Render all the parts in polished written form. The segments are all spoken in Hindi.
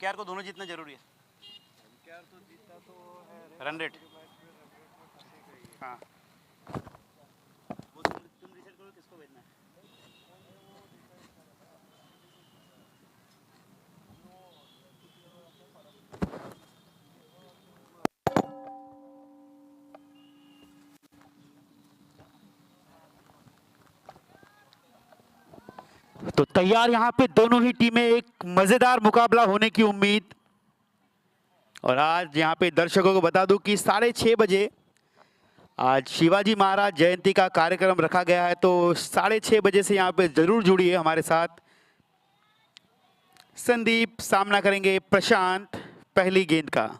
एमकेआर को दोनों जीतना जरूरी है। एमकेआर तो जीता तो है रन रेट। हाँ वो तुम डिसाइड करो किसको भेजना है। तो तैयार यहाँ पे दोनों ही टीमें, एक मजेदार मुकाबला होने की उम्मीद। और आज यहाँ पे दर्शकों को बता दूं कि 6:30 बजे आज शिवाजी महाराज जयंती का कार्यक्रम रखा गया है, तो 6:30 बजे से यहाँ पे जरूर जुड़िए हमारे साथ। संदीप सामना करेंगे प्रशांत पहली गेंद का।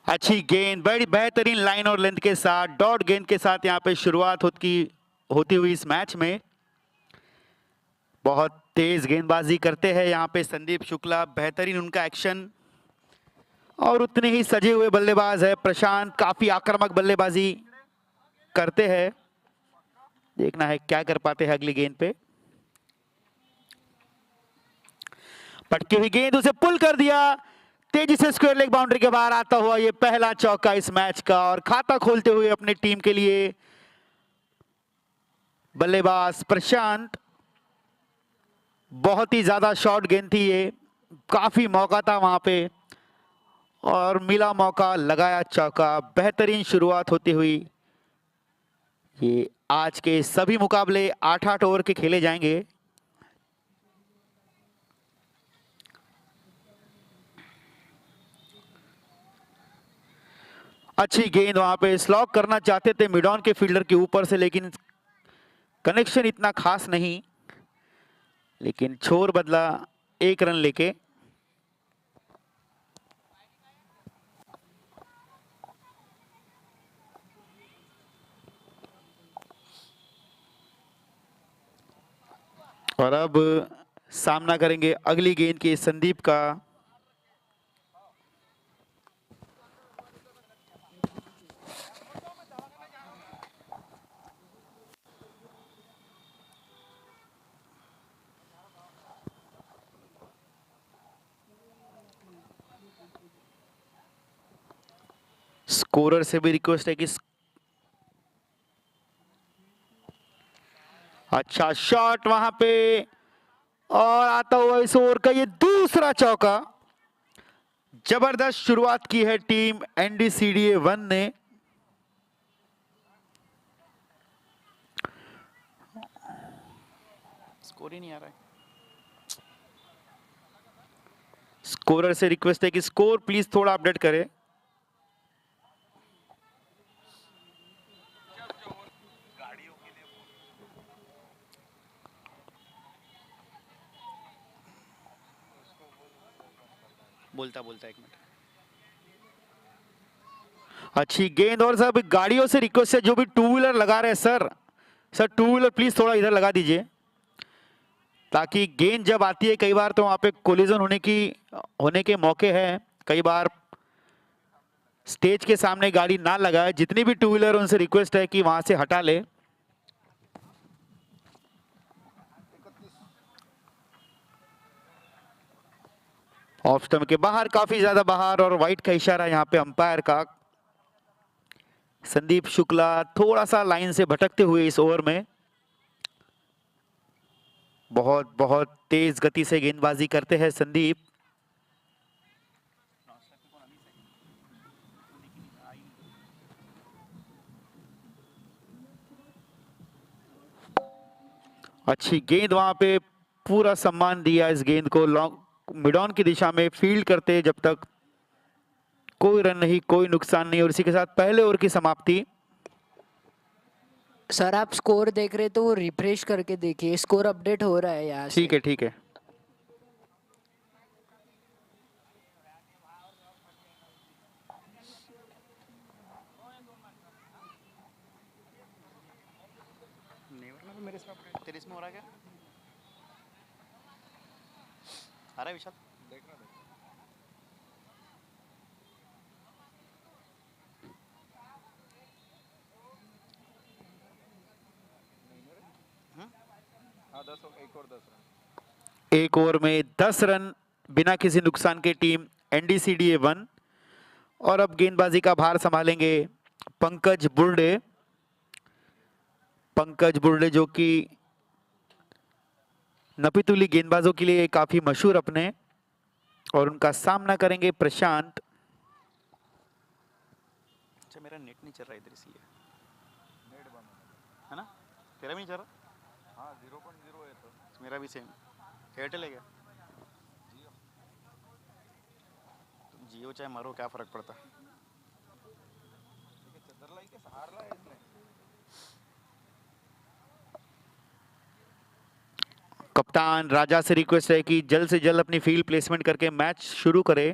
अच्छी गेंद, बड़ी बेहतरीन लाइन और लेंथ के साथ डॉट गेंद के साथ यहाँ पे शुरुआत होती हुई इस मैच में। बहुत तेज गेंदबाजी करते हैं यहाँ पे संदीप शुक्ला, बेहतरीन उनका एक्शन। और उतने ही सजे हुए बल्लेबाज है प्रशांत, काफी आक्रामक बल्लेबाजी करते हैं। देखना है क्या कर पाते हैं अगली गेंद पे। पटकी हुई गेंद, उसे पुल कर दिया, तेजी से स्क्वायर लेग बाउंड्री के बाहर आता हुआ ये पहला चौका इस मैच का, और खाता खोलते हुए अपनी टीम के लिए बल्लेबाज प्रशांत। बहुत ही ज्यादा शॉर्ट गेंद थी ये, काफी मौका था वहां पे और मिला मौका, लगाया चौका। बेहतरीन शुरुआत होती हुई ये आज के सभी मुकाबले 8-8 ओवर के खेले जाएंगे। अच्छी गेंद, वहां पे स्लॉग करना चाहते थे मिड ऑन के फील्डर के ऊपर से, लेकिन कनेक्शन इतना खास नहीं, लेकिन छोर बदला 1 रन लेके। और अब सामना करेंगे अगली गेंद के संदीप का। स्कोरर से भी रिक्वेस्ट है कि अच्छा शॉट वहां पे, और आता हुआ इस ओवर का ये दूसरा चौका। जबरदस्त शुरुआत की है टीम एनडीसीडीए 1 ने। स्कोर ही नहीं आ रहा है। स्कोरर से रिक्वेस्ट है कि स्कोर प्लीज थोड़ा अपडेट करें। बोलता एक मिनट। अच्छी गेंद, और सब गाड़ियों से रिक्वेस्ट है जो भी टू व्हीलर लगा रहे हैं सर टू व्हीलर प्लीज थोड़ा इधर लगा दीजिए, ताकि गेंद जब आती है कई बार तो वहां पे कोलिजन होने के मौके हैं। कई बार स्टेज के सामने गाड़ी ना लगाए, जितनी भी टू व्हीलर उनसे रिक्वेस्ट है कि वहां से हटा ले। ऑफ स्टंप के बाहर, काफी ज्यादा बाहर, और वाइट का इशारा यहाँ पे अंपायर का। संदीप शुक्ला थोड़ा सा लाइन से भटकते हुए इस ओवर में। बहुत बहुत तेज गति से गेंदबाजी करते हैं संदीप। अच्छी गेंद, वहां पे पूरा सम्मान दिया इस गेंद को, लॉन्ग मिड ऑन की दिशा में फील्ड करते जब तक कोई रन नहीं, कोई नुकसान नहीं, और इसी के साथ पहले ओवर की समाप्ति। सर आप स्कोर देख रहे तो वो रिफ्रेश करके देखिए, स्कोर अपडेट हो रहा है यहाँ से। ठीक है ठीक है। मेरे साथ तेरे इसमें हो रहा है क्या? आ रहा है विशाल? देख रहा एक और 10 रन। एक ओवर में 10 रन बिना किसी नुकसान के टीम एनडीसीडीए 1। और अब गेंदबाजी का भार संभालेंगे पंकज बुर्डे। पंकज बुर्डे जो कि नपीतुली गेंदबाजों के लिए काफी मशहूर अपने, और उनका सामना करेंगे प्रशांत। अच्छा मेरा नेट नहीं चल रहा इधर इसलिए, नेट बंद है ना? तेरा भी नहीं चल रहा? हाँ 0.0 है तो। मेरा भी सेम। एयरटेल है क्या? जियो चाहे मरो क्या फर्क पड़ता। चदर लाई के सहार ला इसने। कप्तान राजा से रिक्वेस्ट है कि जल्द से जल्द अपनी फील्ड प्लेसमेंट करके मैच शुरू करे।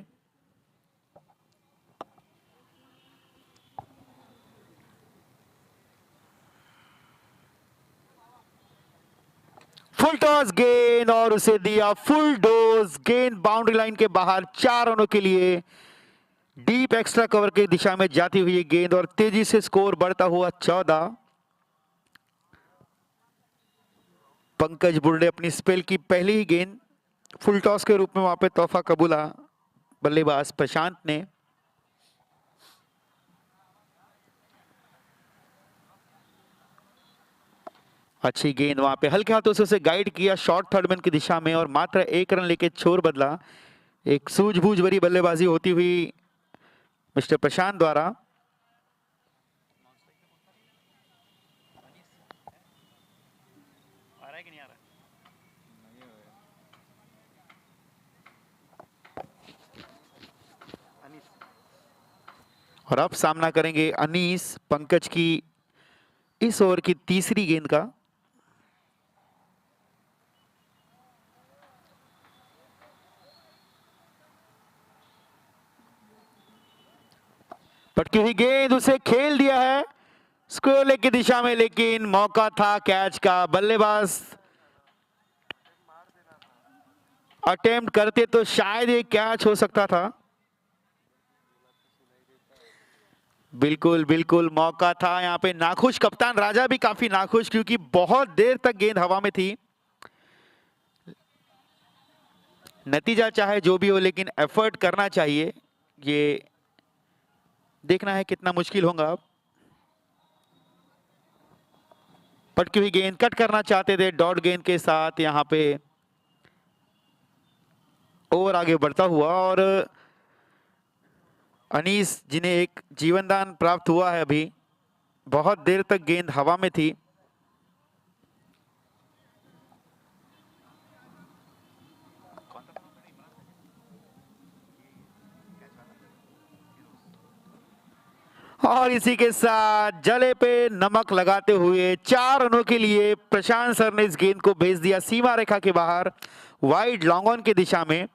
फुल टॉस गेंद और उसे दिया फुल डोज। गेंद बाउंड्री लाइन के बाहर 4 रनों के लिए डीप एक्स्ट्रा कवर की दिशा में जाती हुई गेंद और तेजी से स्कोर बढ़ता हुआ 14। पंकज बुर्डे अपनी स्पेल की पहली ही गेंद फुल टॉस के रूप में वहां पे तोहफा कबूला बल्लेबाज प्रशांत ने। अच्छी गेंद वहां पे हल्के हाथों से उसे गाइड किया शॉर्ट थर्ड मैन की दिशा में और मात्र 1 रन लेके छोर बदला। एक सूझबूझ भरी बल्लेबाजी होती हुई मिस्टर प्रशांत द्वारा। आ रहा है कि नहीं आ रहा? और अब सामना करेंगे अनीस पंकज की इस ओवर की तीसरी गेंद का। पटकी हुई गेंद उसे खेल दिया है स्क्वायर लेग की दिशा में, लेकिन मौका था कैच का। बल्लेबाज अटेम्प्ट करते तो शायद ये कैच हो सकता था। बिल्कुल बिल्कुल मौका था यहाँ पे। नाखुश कप्तान राजा भी काफी नाखुश, क्योंकि बहुत देर तक गेंद हवा में थी। नतीजा चाहे जो भी हो, लेकिन एफर्ट करना चाहिए। ये देखना है कितना मुश्किल होगा। अब पटकी हुई गेंद कट करना चाहते थे डॉट गेंद के साथ। यहां पे ओवर आगे बढ़ता हुआ और अनीस जिन्हें एक जीवनदान प्राप्त हुआ है, अभी बहुत देर तक गेंद हवा में थी। और इसी के साथ जले पे नमक लगाते हुए 4 रनों के लिए प्रशांत सर ने इस गेंद को भेज दिया सीमा रेखा के बाहर वाइड लॉन्ग ऑन की दिशा में।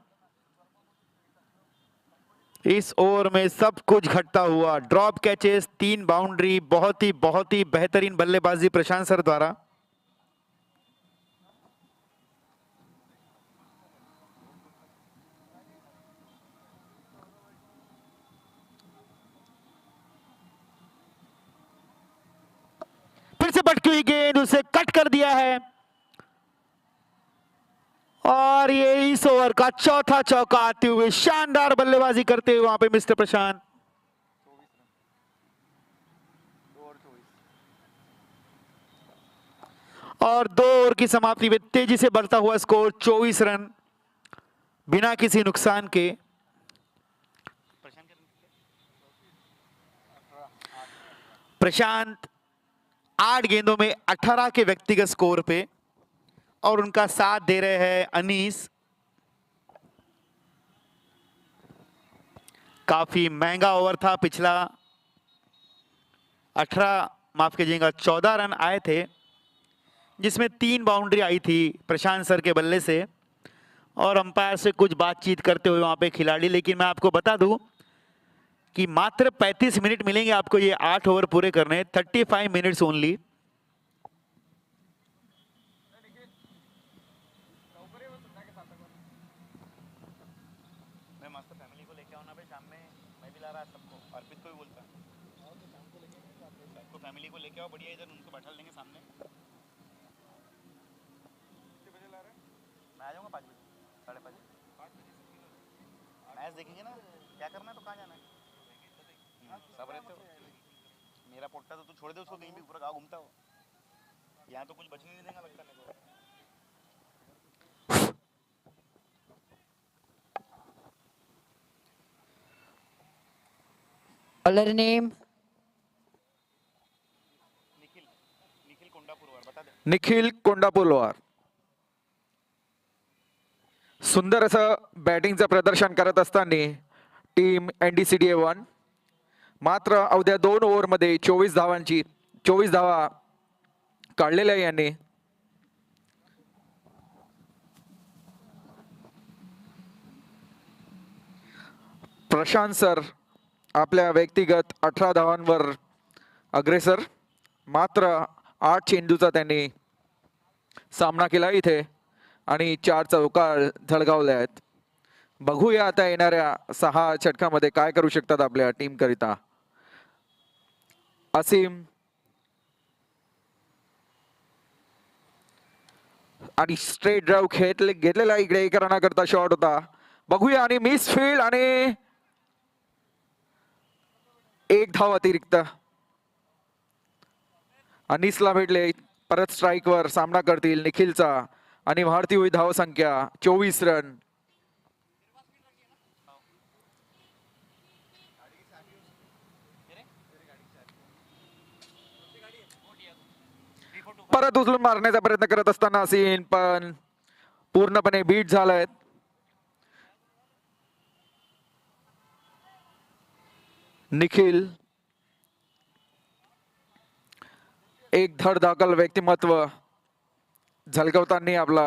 इस ओवर में सब कुछ घटता हुआ, ड्रॉप कैचेस, 3 बाउंड्री, बहुत ही बेहतरीन बल्लेबाजी प्रशांत सर द्वारा। फिर से पटकी हुई गेंद उसे कट कर दिया है और ये इस ओवर का चौथा चौका आते हुए शानदार बल्लेबाजी करते हुए वहां पे मिस्टर प्रशांत। 24 रन। और 2 ओवर की समाप्ति में तेजी से बढ़ता हुआ स्कोर 24 रन बिना किसी नुकसान के। प्रशांत 8 गेंदों में 18 के व्यक्तिगत स्कोर पे, और उनका साथ दे रहे हैं अनीस। काफी महंगा ओवर था पिछला। 18 माफ कीजिएगा 14 रन आए थे, जिसमें 3 बाउंड्री आई थी प्रशांत सर के बल्ले से और अंपायर से कुछ बातचीत करते हुए वहां पे खिलाड़ी। लेकिन मैं आपको बता दूं कि मात्र 35 मिनट मिलेंगे आपको ये 8 ओवर पूरे करने, 35 मिनट्स ओनली। मैं मास्टर फैमिली को लेके आऊँ ना भाई, शाम में मैं भी ला रहा सबको, अर्पित को भी बोलता सबको फैमिली को लेके आओ बढ़िया, इधर उनको बैठा लेंगे सामने। मैं आ जाऊंगा 5 बजे 5:30 मैच देखेंगे ना क्या करना है तो कहाँ जाना है सब रहते हो मेरा पोट्टा तो तू छोड़ दे उसको कहीं भी पूरा गाँव घूमता हो यहाँ तो कुछ बचने नहीं देगा लगता मेरे को बॉलर नेम निखिल निखिल कोंडापूरवार बता दे निखिल कोंडापूरवार सुंदर असं बॅटिंगचं प्रदर्शन करत असताना टीम NDCDA-1 मात्र अवघ्या 2 ओव्हरमध्ये 24 धावा काढलेल्या यांनी प्रशांत सर आपल्या व्यक्तिगत 18 धावांवर अग्रेसर मात्र 8 चेंडूचा त्यांनी सामना केला इथे आणि 4 चौकार झळकावले आहेत बघूया आता येणाऱ्या 6 षटकामध्ये काय करू शकतात आपल्या टीम करिता असीम आणि स्ट्रेट ड्राईव्ह घेतलेला इकडे 1 रनाकरता शॉट होता बघूया आणि मिस फील्ड आणि 1 धाव अतिरिक्त अनिसला भेटले परत स्ट्राईकवर सामना करतील निखिलचा आणि वाढती हुई धाव संख्या 24 रन परत उचलून मारण्याचा प्रयत्न करत असताना असीन पण पूर्णपणे बीट झालाय निखिल एक धडधाकल व्यक्तिमत्व झलकवताना आपला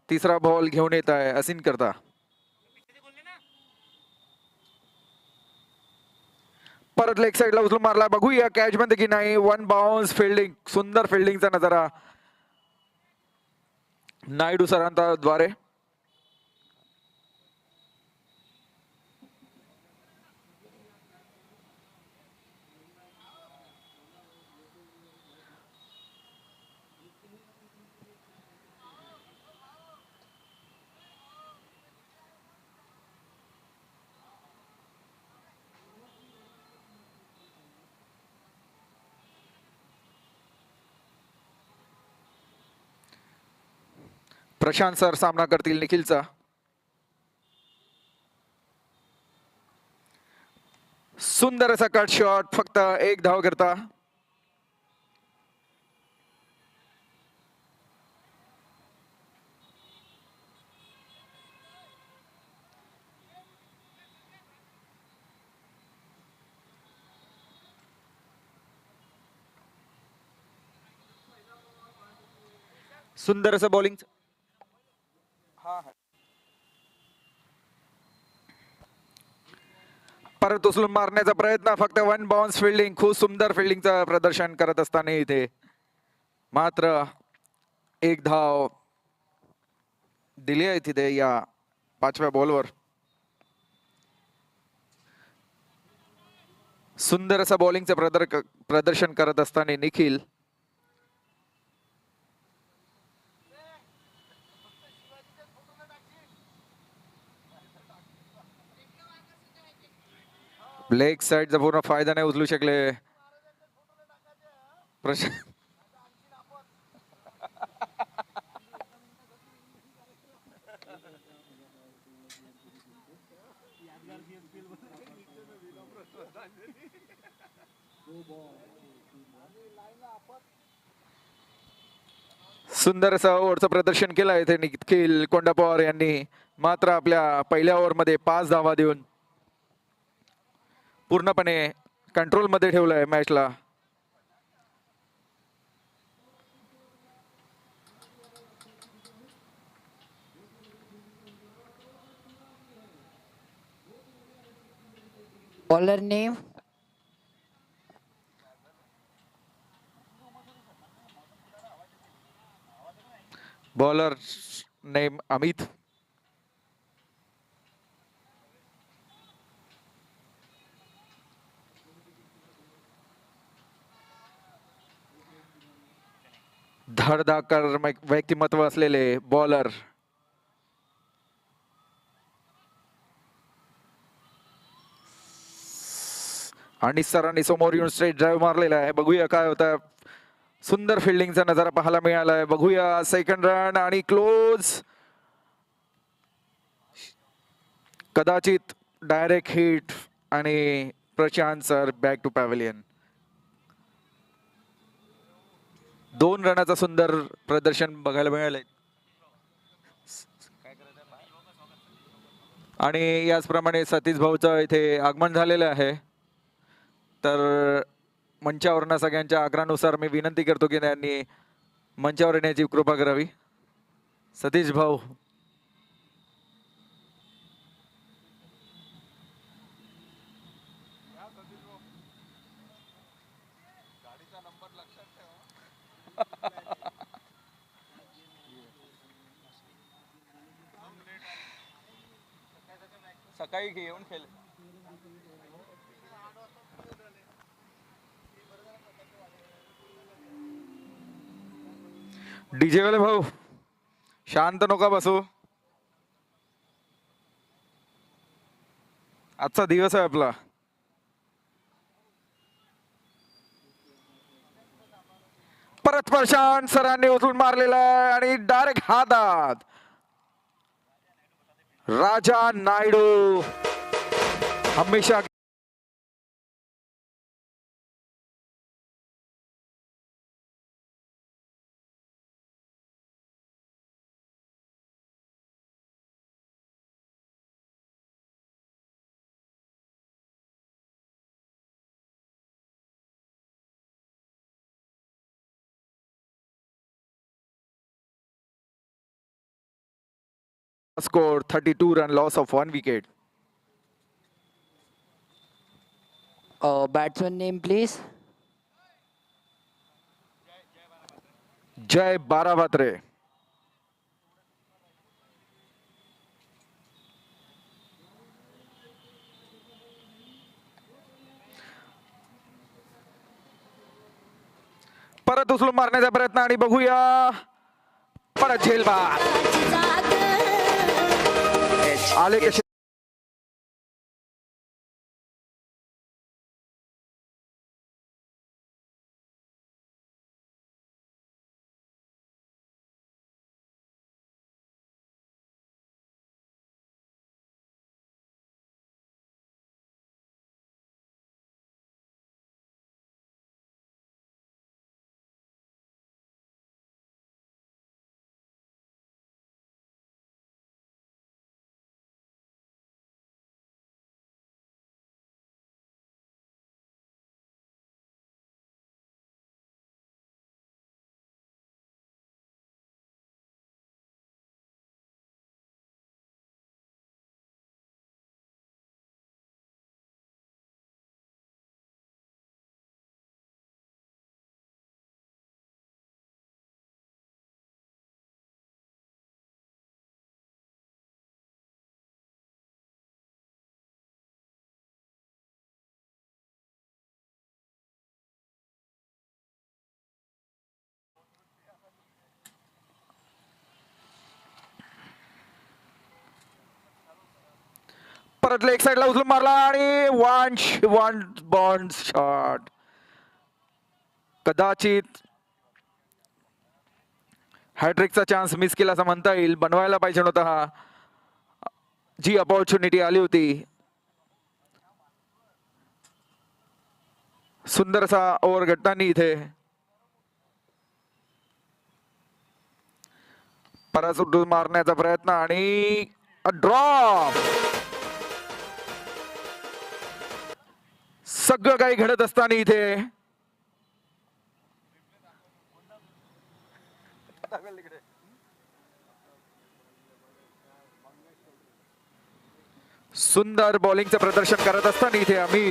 तिसरा बॉल घेऊन येत आहे असीन करता परत लेग साइडला उचलून मारला बघूया कॅच मध्ये की नाही 1 बाउन्स फिल्डिंग सुंदर फिल्डिंगचा नजारा नायडू सरांच्या द्वारे प्रशांत सर सामना करतील निखिलचा सुंदर असा कट शॉट फक्त 1 धाव करता सुंदर असं बॉलिंग परत उचलून मारण्याचा प्रयत्न फक्त 1 बाउन्स फिल्डिंग खूप सुंदर फिल्डिंगचं प्रदर्शन करत असताना इथे मात्र 1 धाव दिली आहे तिथे या 5व्या बॉलवर सुंदर असं बॉलिंगचं प्रदर्शन करत असताना निखिल लेग साइडचा पूर्ण फायदा नाही उचलू शकले प्रशांत सुंदर असं ओव्हरचं प्रदर्शन केलं इथे निखिल कोंडापूर यांनी मात्र आपल्या पहिल्या ओव्हरमध्ये 5 धावा देऊन पूर्णपणे कंट्रोल मध्ये ठेवलंय मॅचला bowler name bowler name Amit धडधाकड व्यक्तिमत्व असलेले बॉलर आणि सरांनी समोर येऊन स्ट्रेट ड्राईव्ह मारलेला आहे. बघूया काय होतं. सुंदर फिल्डिंगचा नजारा पाहायला मिळालाय. बघूया सेकंड रन आणि क्लोज. कदाचित डायरेक्ट हिट आणि प्रशांत सर बॅक टू पॅव्हलियन. 2 रनाचा सुंदर प्रदर्शन बघायला मिळालंय. आणि याचप्रमाणे सतीश भाऊचं इथे आगमन झालेलं आहे. तर मंचावरनं सगळ्यांच्या आग्रहानुसार मी विनंती करतो की त्यांनी मंचावर येण्याची कृपा करावी. सतीश भाऊ, गाडीचा नंबर लक्षात ठेवा. सकाळी येऊन खेळ. डीजे वाले भाऊ शांत नका बसू. आजचा दिवस आहे आपला. परत प्रशांत सरांनी उचलून मारलेला आहे आणि डायरेक्ट हातात. राजा नायडू हमेशा score 32 run loss of 1 wicket. Batsman name, please. जय बाराभात्रे. परत उचलून मारण्याचा प्रयत्न आणि बघूया परत झेलबाद आले कसे. परत लेग साइडला उचलून मारला आणि वन बॉन्ड शॉट. कदाचित हॅट्रिकचा चान्स मिस केला असं म्हणता येईल. बनवायला पाहिजे नव्हता हा. जी अपॉर्च्युनिटी आली होती. सुंदर असा ओव्हर घटनांनी इथे परत उडून मारण्याचा प्रयत्न आणि ड्रॉप. सगळं काही घडत असताना इथे सुंदर बॉलिंगचं प्रदर्शन करत असताना इथे आम्ही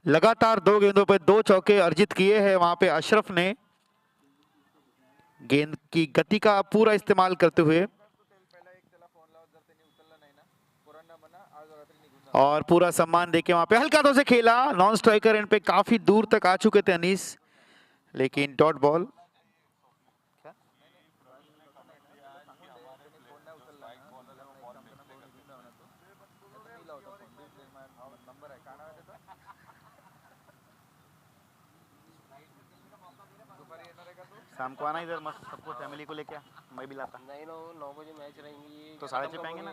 लगातार 2 गेंदों पे 2 चौके अर्जित किए हैं वहां पे अशरफ ने, गेंद की गति का पूरा इस्तेमाल करते हुए। और पूरा सम्मान देके वहां पे हल्का हाथों से खेला, नॉन स्ट्राइकर एंड पे काफी दूर तक आ चुके थे अनीस, लेकिन डॉट बॉल। शाम को आना इधर, मस्त सबको फैमिली को लेके आ, मैं भी लाता। नहीं 9 बजे मैच रहेंगी तो 6:30 पे आएंगे ना?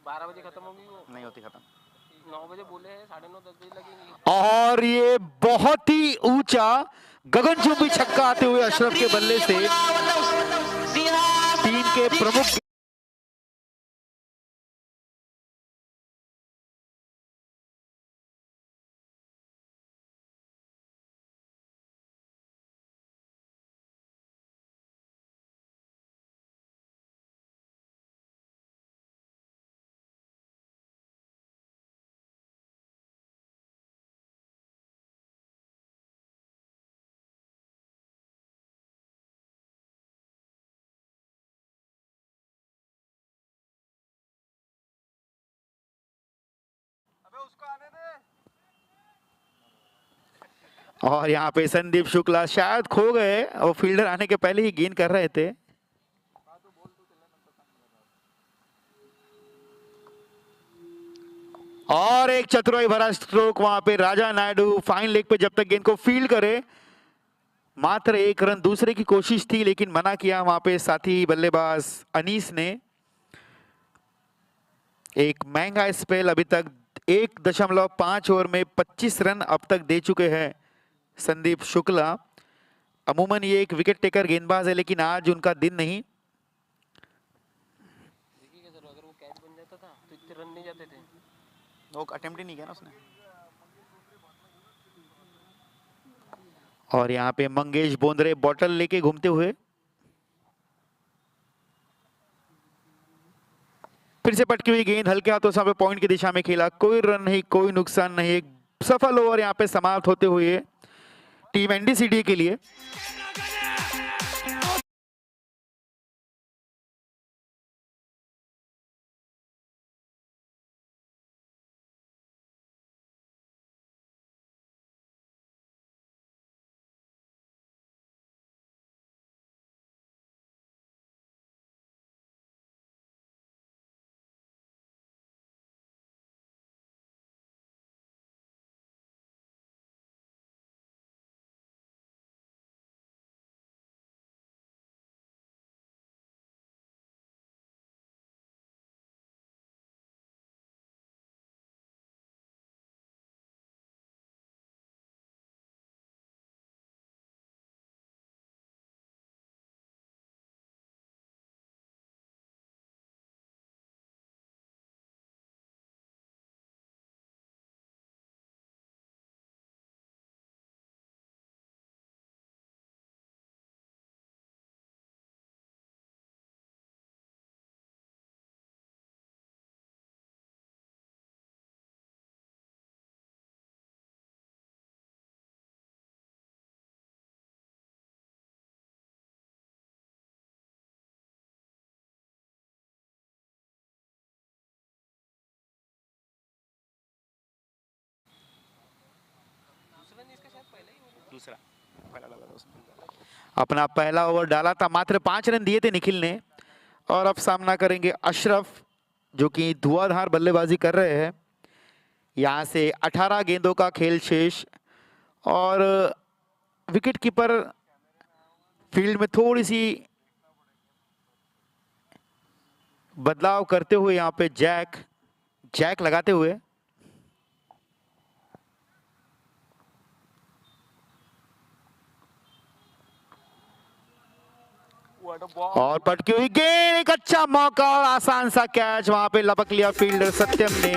12 बजे खत्म होगी वो। नहीं होती खत्म। 9 बजे बोले हैं, 9:30 10 बजे लगेंगी। और ये बहुत ही ऊंचा गगनचुंबी छक्का आते हुए अशरफ के बल्ले से टीम के प्रमुख और यहाँ पे संदीप शुक्ला शायद खो गए, और फील्डर आने के पहले ही गेंद कर रहे थे। और एक चतुराई भरा स्ट्रोक वहां पे राजा नायडू फाइन लेग पे, जब तक गेंद को फील्ड करे। मात्र 1 रन दूसरे की कोशिश थी, लेकिन मना किया वहां पे साथी बल्लेबाज अनीस ने। एक महंगा स्पेल, अभी तक 1.5 ओवर में 25 रन अब तक दे चुके हैं संदीप शुक्ला। अमूमन ये एक विकेट टेकर गेंदबाज है, लेकिन आज उनका दिन नहीं। देखिए सर, अगर वो कैच बन जाता था तो इतने रन नहीं जाते थे। वो अटेम्प्ट ही नहीं किया ना उसने। और यहाँ पे मंगेश बोंद्रे बॉटल लेके घूमते हुए, फिर से पटकी हुई गेंद हल्के हाथों से पॉइंट की दिशा में खेला, कोई रन नहीं, कोई नुकसान नहीं। एक सफल ओवर यहाँ पे समाप्त होते हुए टीम एनडीसीडी के लिए। दूसरा पहला डाला था उसने। अपना पहला ओवर डाला था, मात्र 5 रन दिए थे निखिल ने। और अब सामना करेंगे अशरफ, जो कि धुआंधार बल्लेबाजी कर रहे हैं। यहाँ से 18 गेंदों का खेल शेष, और विकेट कीपर फील्ड में थोड़ी सी बदलाव करते हुए, यहाँ पे जैक लगाते हुए। और पटकी हुई गेंद, एक अच्छा मौका और आसान सा कैच, वहां पे लपक लिया फील्डर सत्यम ने।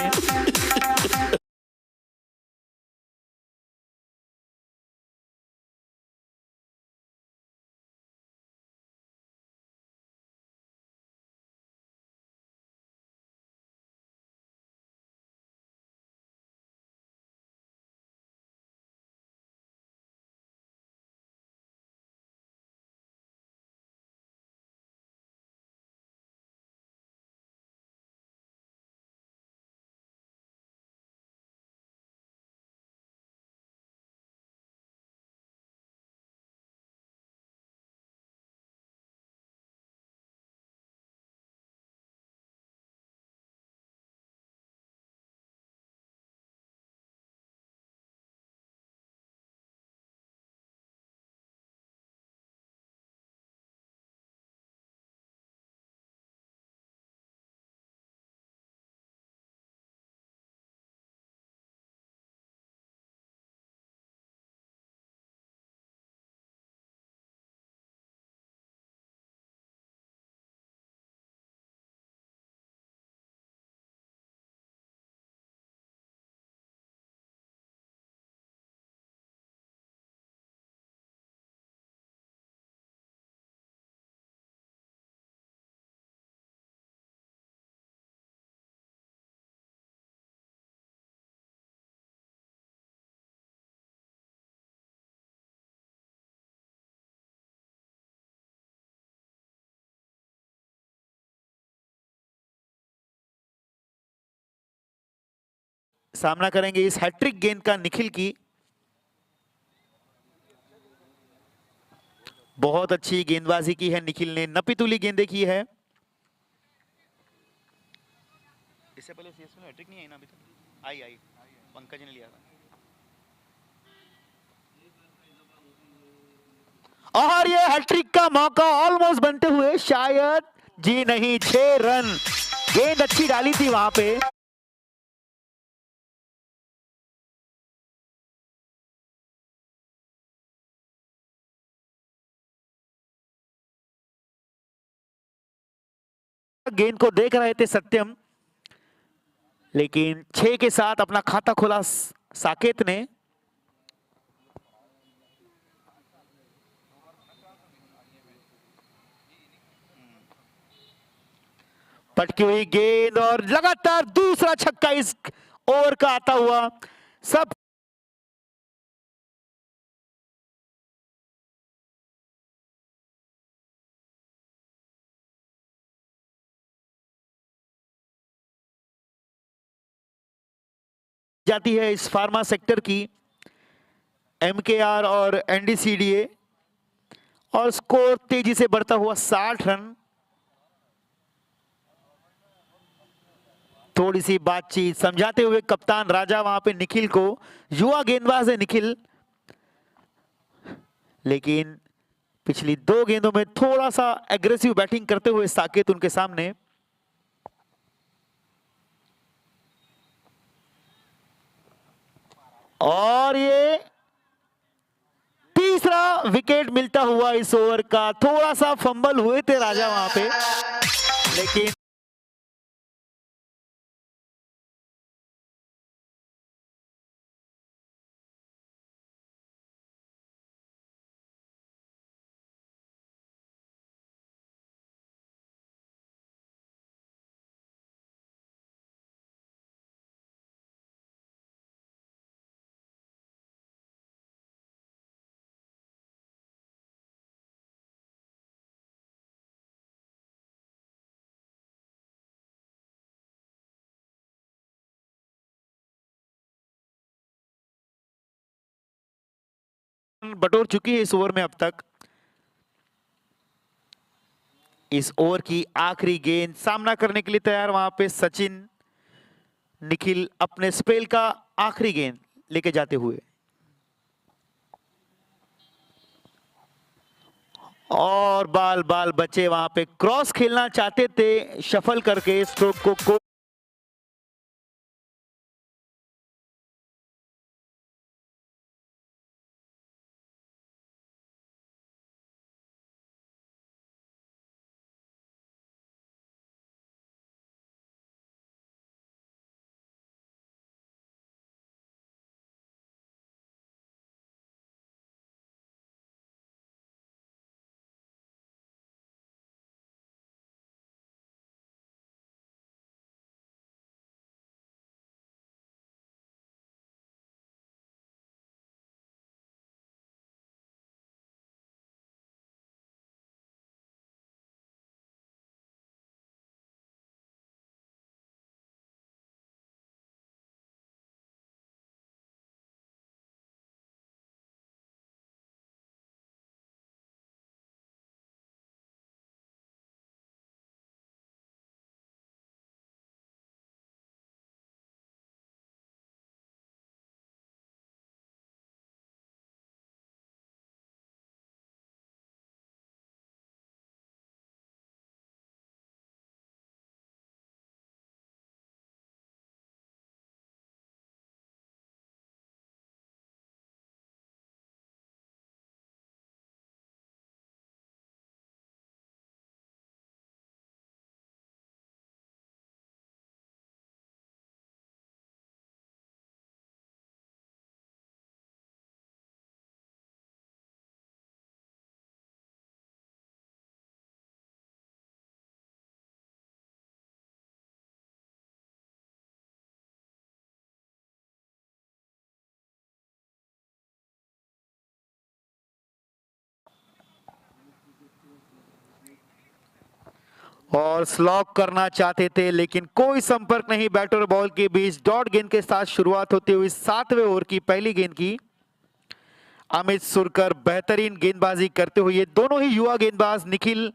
सामना करेंगे इस हैट्रिक गेंद का निखिल की। बहुत अच्छी गेंदबाजी की है निखिल ने, नपीतुली गेंदें की है। इससे पहले सीएसके में हैट्रिक नहीं आई ना अभी तक? आई पंकज ने लिया था। और ये हैट्रिक का मौका ऑलमोस्ट बनते हुए, शायद जी नहीं, 6 रन। गेंद अच्छी डाली थी वहां पे। गेंद को देख रहे थे सत्यम, लेकिन 6 के साथ अपना खाता खोला साकेत ने। पटकी हुई गेंद और लगातार दूसरा छक्का इस ओवर का आता हुआ। सब जाती है इस फार्मा सेक्टर की एमकेआर और एनडीसीडीए, और स्कोर तेजी से बढ़ता हुआ 60 रन। थोड़ी सी बातचीत समझाते हुए कप्तान राजा वहां पे निखिल को। युवा गेंदबाज है निखिल, लेकिन पिछली 2 गेंदों में थोड़ा सा एग्रेसिव बैटिंग करते हुए साकेत उनके सामने। और ये तीसरा विकेट मिलता हुआ इस ओवर का। थोड़ा सा फंबल हुए थे राजा वहां पे, लेकिन बटोर चुकी है इस ओवर में अब तक। इस ओवर की आखिरी गेंद सामना करने के लिए तैयार वहां पे सचिन। निखिल अपने स्पेल का आखिरी गेंद लेके जाते हुए, और बाल बाल बचे वहां पे। क्रॉस खेलना चाहते थे शफल करके स्ट्रोक को और स्लॉक करना चाहते थे लेकिन कोई संपर्क नहीं बैट और बॉल के बीच। डॉट गेंद के साथ शुरुआत होती हुई 7वें ओवर की पहली गेंद की। अमित सुरकर बेहतरीन गेंदबाजी करते हुए, ये दोनों ही युवा गेंदबाज निखिल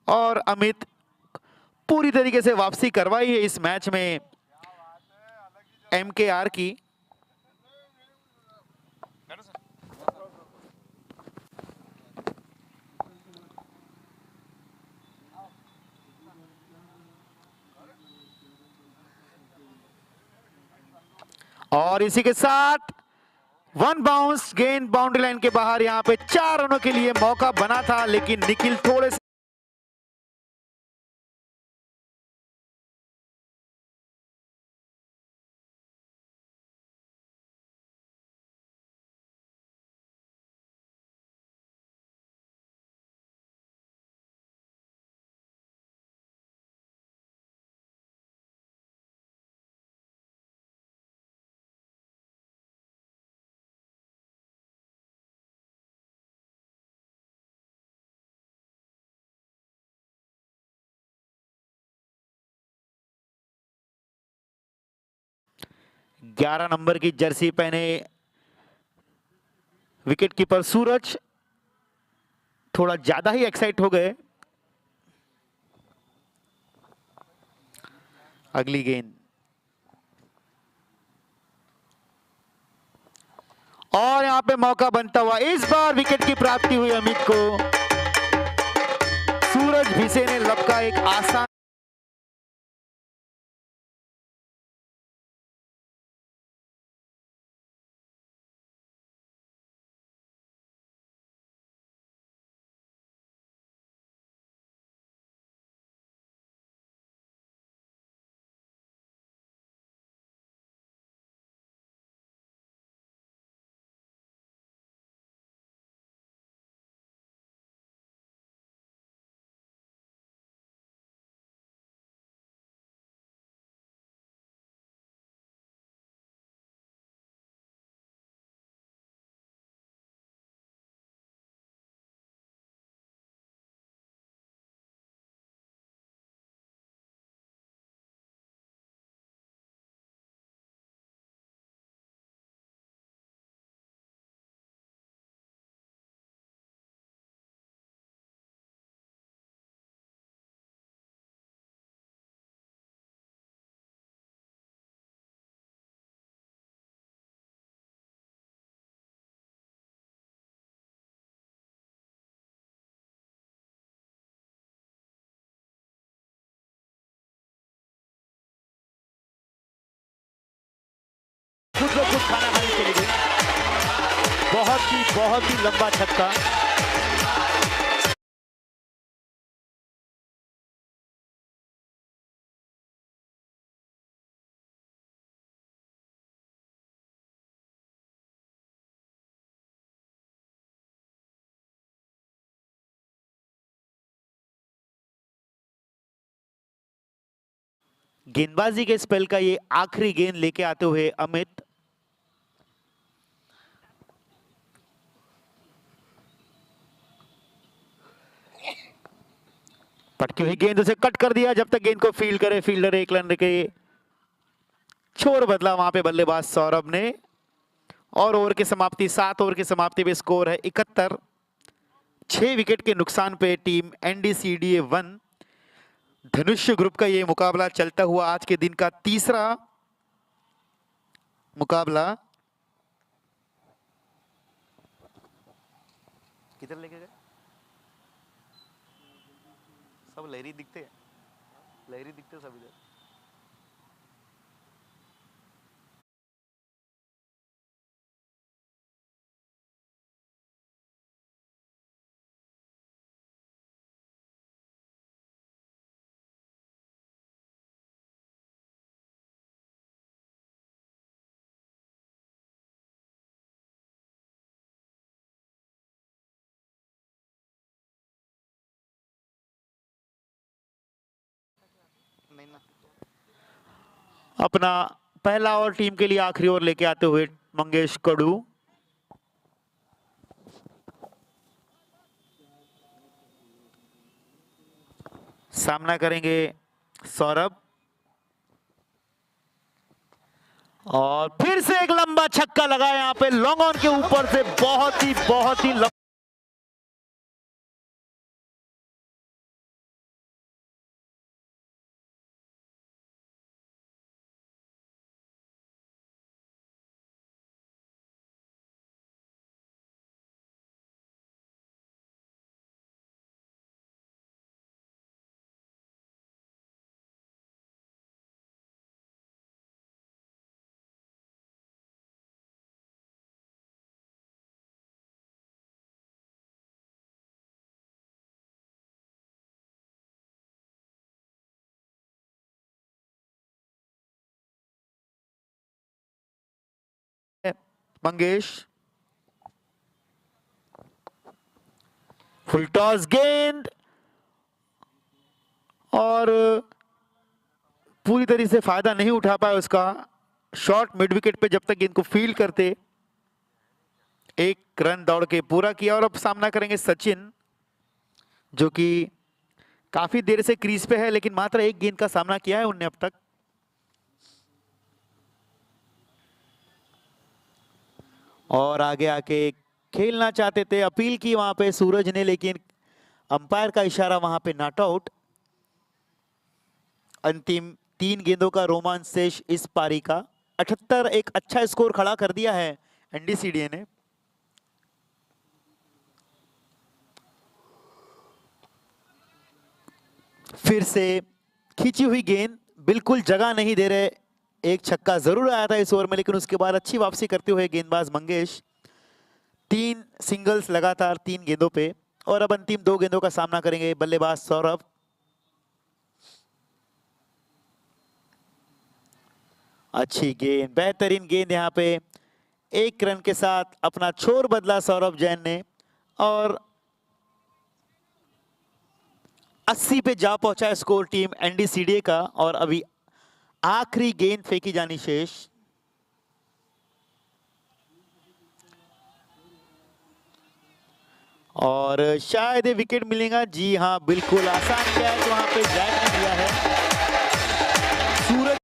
और अमित पूरी तरीके से वापसी करवाई है इस मैच में MKR की। और इसी के साथ 1 बाउंस, गेंद बाउंड्री लाइन के बाहर। यहां पे 4 रनों के लिए मौका बना था लेकिन निखिल थोड़े से ग्यारह नंबर की जर्सी पहने विकेट कीपर सूरज थोड़ा ज्यादा ही एक्साइट हो गए। अगली गेंद और यहां पे मौका बनता हुआ इस बार विकेट की प्राप्ति हुई अमित को। सूरज भिसे ने लपका एक आसान खुद ब खुद खाना खाने चली गई। बहुत ही लंबा छक्का। गेंदबाजी के स्पेल का ये आखिरी गेंद लेके आते हुए अमित। पटकी हुई गेंद उसे कट कर दिया। जब तक गेंद को फील्ड करे फील्डर 1 रन के छोर बदला वहां पे बल्लेबाज सौरभ ने। और ओवर की समाप्ति 7 ओवर की समाप्ति पे स्कोर है 71। 6 विकेट के नुकसान पे टीम NDCDA 1 धनुष्य ग्रुप का ये मुकाबला चलता हुआ आज के दिन का तीसरा मुकाबला। किधर लेके गए? सब लहरी दिखते हैं, लहरी दिखते सब इधर। नहीं ना। अपना पहला और टीम के लिए आखिरी ओवर लेके आते हुए मंगेश कड़ू। सामना करेंगे सौरभ। और फिर से एक लंबा छक्का लगा यहां पे लॉन्ग ऑन के ऊपर से, बहुत ही मंगेश। फुल टॉस गेंद और पूरी तरीके से फायदा नहीं उठा पाया उसका। शॉर्ट मिड विकेट पे जब तक गेंद को फील्ड करते, एक रन दौड़ के पूरा किया। और अब सामना करेंगे सचिन, जो कि काफी देर से क्रीज पे है लेकिन मात्र एक गेंद का सामना किया है उनने अब तक। और आगे आके खेलना चाहते थे, अपील की वहां पे सूरज ने, लेकिन अंपायर का इशारा वहां पे नॉट आउट। अंतिम 3 गेंदों का रोमांच शेष इस पारी का। 78 एक अच्छा स्कोर खड़ा कर दिया है एनडीसीडीए ने। फिर से खींची हुई गेंद, बिल्कुल जगह नहीं दे रहे। एक छक्का जरूर आया था इस ओवर में, लेकिन उसके बाद अच्छी वापसी करते हुए गेंदबाज मंगेश। 3 सिंगल्स लगातार 3 गेंदों पे। और अब अंतिम 2 गेंदों का सामना करेंगे बल्लेबाज सौरभ। अच्छी गेंद, बेहतरीन गेंद यहां पे। 1 रन के साथ अपना छोर बदला सौरभ जैन ने और 80 पे जा पहुंचा स्कोर टीम एनडीसीडीए का। और अभी आखिरी गेंद फेंकी जानी शेष। और शायद ये विकेट मिलेगा। जी हां, बिल्कुल आसान कैच वहां पे जैक ने दिया है। सूरज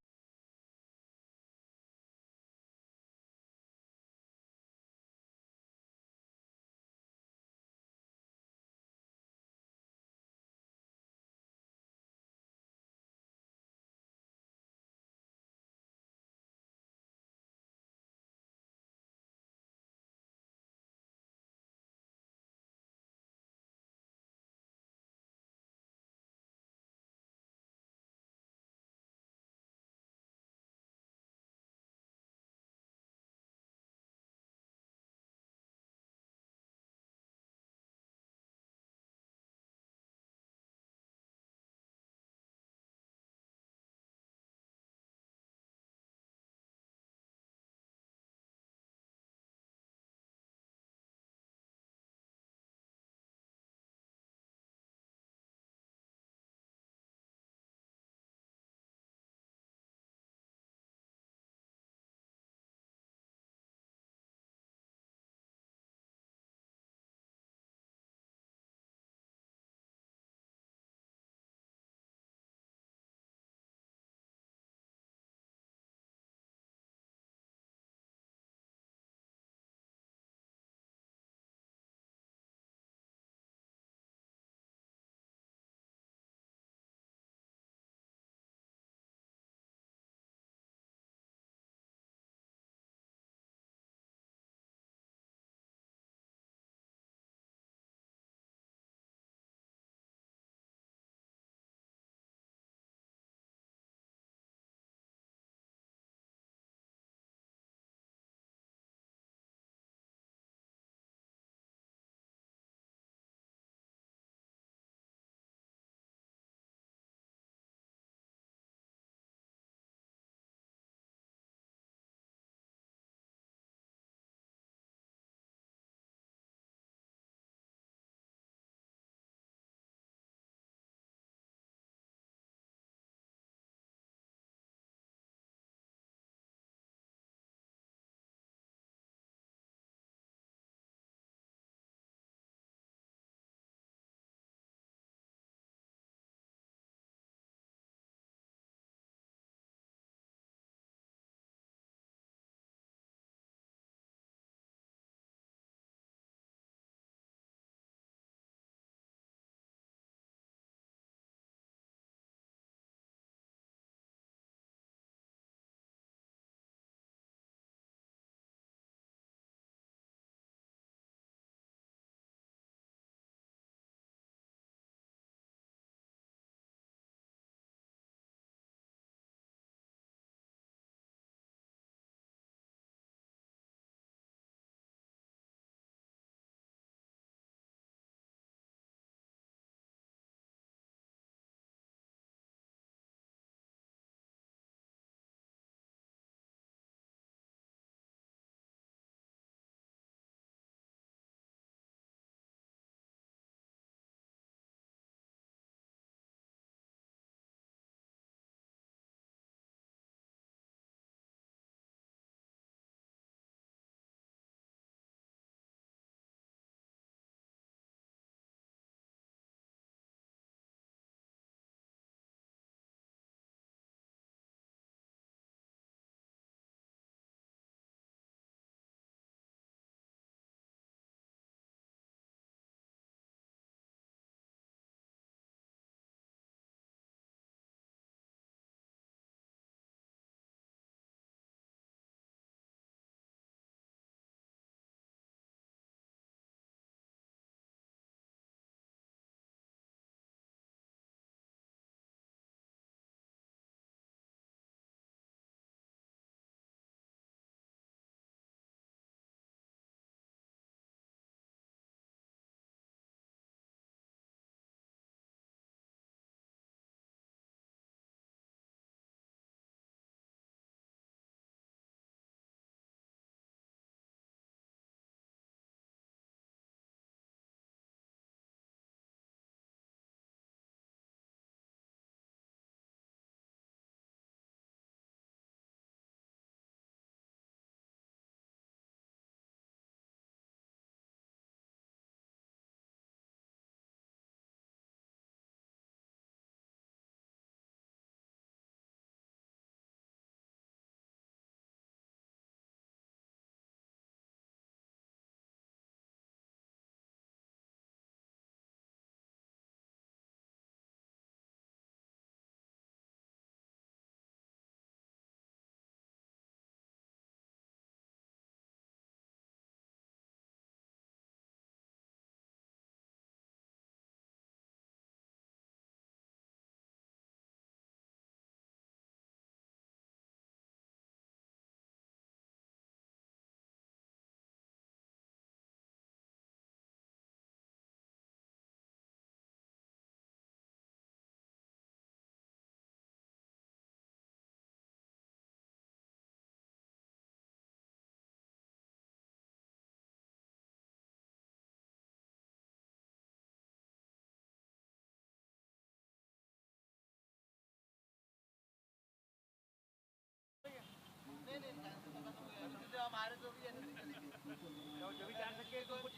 अभिषेक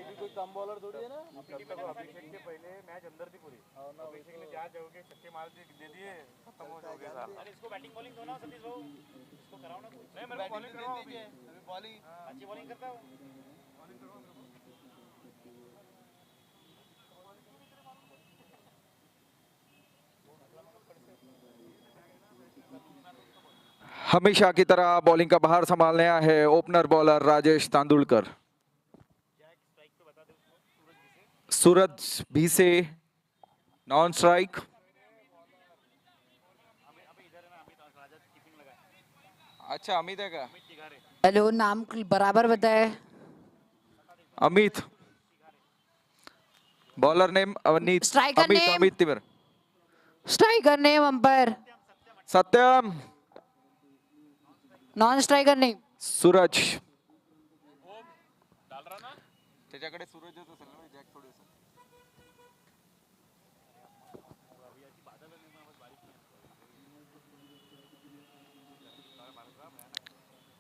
भी कोई कम बॉलर थोड़ी है ना, जब तक अभिषेक के पहले मैच अंदर थी पूरी। अभिषेक ने 4 जगह के छक्के मार दे दिए, खत्म हो गया साल। अरे इसको बैटिंग बॉलिंग दो ना सतीश भाऊ, इसको कराओ ना कुछ। नहीं मेरे को बॉलिंग करवाओ अभी बॉलिंग अच्छी बॉलिंग करता हूं। बॉलिंग करवाओ मेरे को। हमेशा की तरह बॉलिंग का बाहर संभालने आया है ओपनर बॉलर राजेश तांदुलकर। सूरज भी से नॉन स्ट्राइक। अच्छा अमित है क्या? हेलो, नाम बराबर बताए। Amit, bowler name Avneet, Striker Amit name? Amit Tiwari. Striker name umpire, Satyam, non striker name. Suraj. त्याच्याकडे सूरज होत असेल ना जॅक थोडे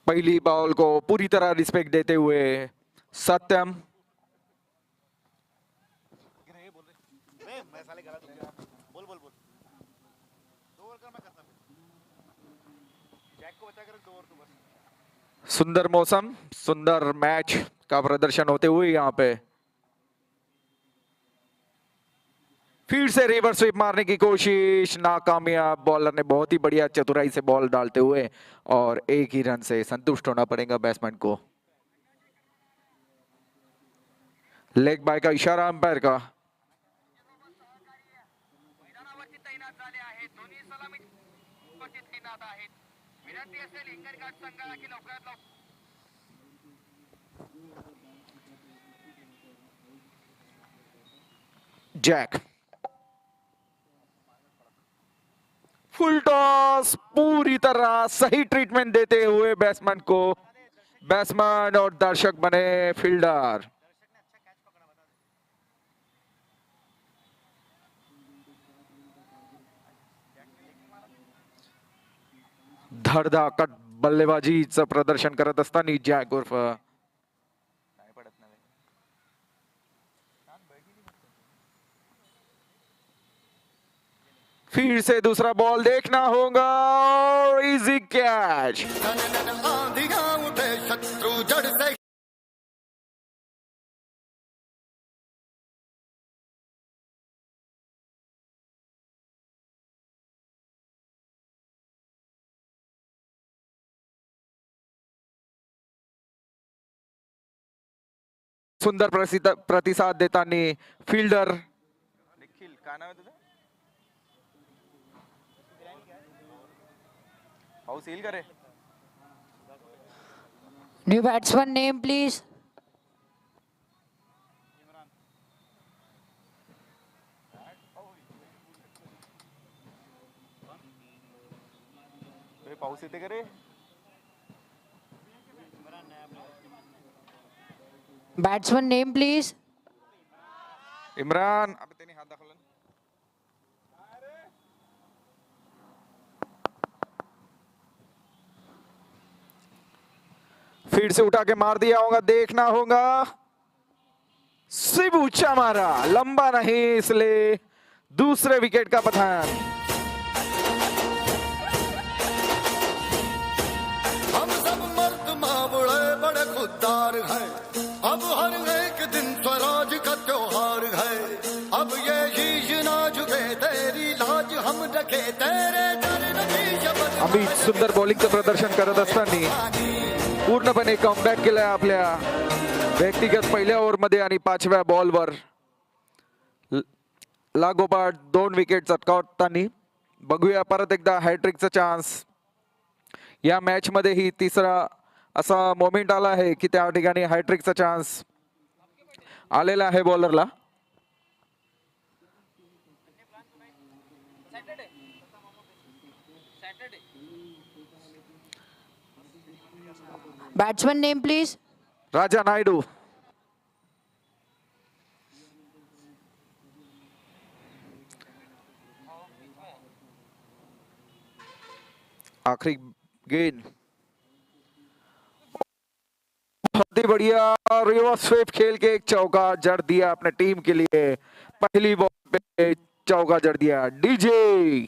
पहली बॉल को पूरी तरह रिस्पेक्ट देते हुए सत्यम। मैं साले गलत हो गया। बोल बोल बोल, 2 ओवर का मैं करता हूं। जैक को बचा कर 2 ओवर तू बस। सुंदर मौसम, सुंदर मैच का प्रदर्शन होते हुए यहाँ पे फिर से रिवर्स स्वीप मारने की कोशिश नाकामयाब। बॉलर ने बहुत ही बढ़िया चतुराई से बॉल डालते हुए और एक ही रन से संतुष्ट होना पड़ेगा बैट्समैन को। लेग बाय का इशारा अंपायर का। मैदानावरती तैनात झाले आहेत, दोन्ही सलामीवरती तैनात आहेत। विनंती असेल हिंगणघाट संघाला की लवकरात लवकर जैक फुल टॉस, पूरी तरह सही ट्रीटमेंट देते हुए बैट्समैन को। बैट्समैन और दर्शक बने फील्डर। धडधाकट बल्लेबाजीचं प्रदर्शन करत असताना जॅक उर्फ नाही पडत नाही. फिर से दूसरा बॉल देखना होगा और इजी कैच। आंधियां उठे शत्रु जड़ से सुंदर प्रतिसाद देताना फील्डर निखिल काय नाव आहे तुझं? पाऊस येईल का रे? New batsman name please. पाऊस येते का रे? Batsman name please. इमरान। अबे त्याने हात दाखवला ना. फिर से उठा के मार दिया होगा, देखना होगा। सिर्फ ऊंचा मारा, लंबा नहीं, इसलिए दूसरे विकेट का पठान। हम सब मर्द मावड़े बड़े खुददार हैं। अब हर एक दिन स्वराज का त्योहार है। अब ये शीश ना झुके, तेरी लाज हम रखे, तेरे चरण की शपथ। अमित सुंदर बॉलिंगचं प्रदर्शन करत असताना पूर्णपणे कमबॅक केलाय आपल्या व्यक्तिगत पहिल्या ओव्हरमध्ये आणि 5व्या बॉलवर लागोपाठ 2 विकेट चटकावताना बघूया परत एकदा हॅट्रिकचा चान्स। या मॅच मध्ये ही तिसरा असा मोमेंट आला आहे की त्या ठिकाणी हॅट्रिकचा चान्स आलेला आहे बॉलरला। Batsman name please. Raja Naidu. आखिरी गेंद बहुत ही बढ़िया रिवर्स स्वीप खेल के एक चौका जड़ दिया अपने टीम के लिए। पहली बॉल पे चौका जड़ दिया डीजे।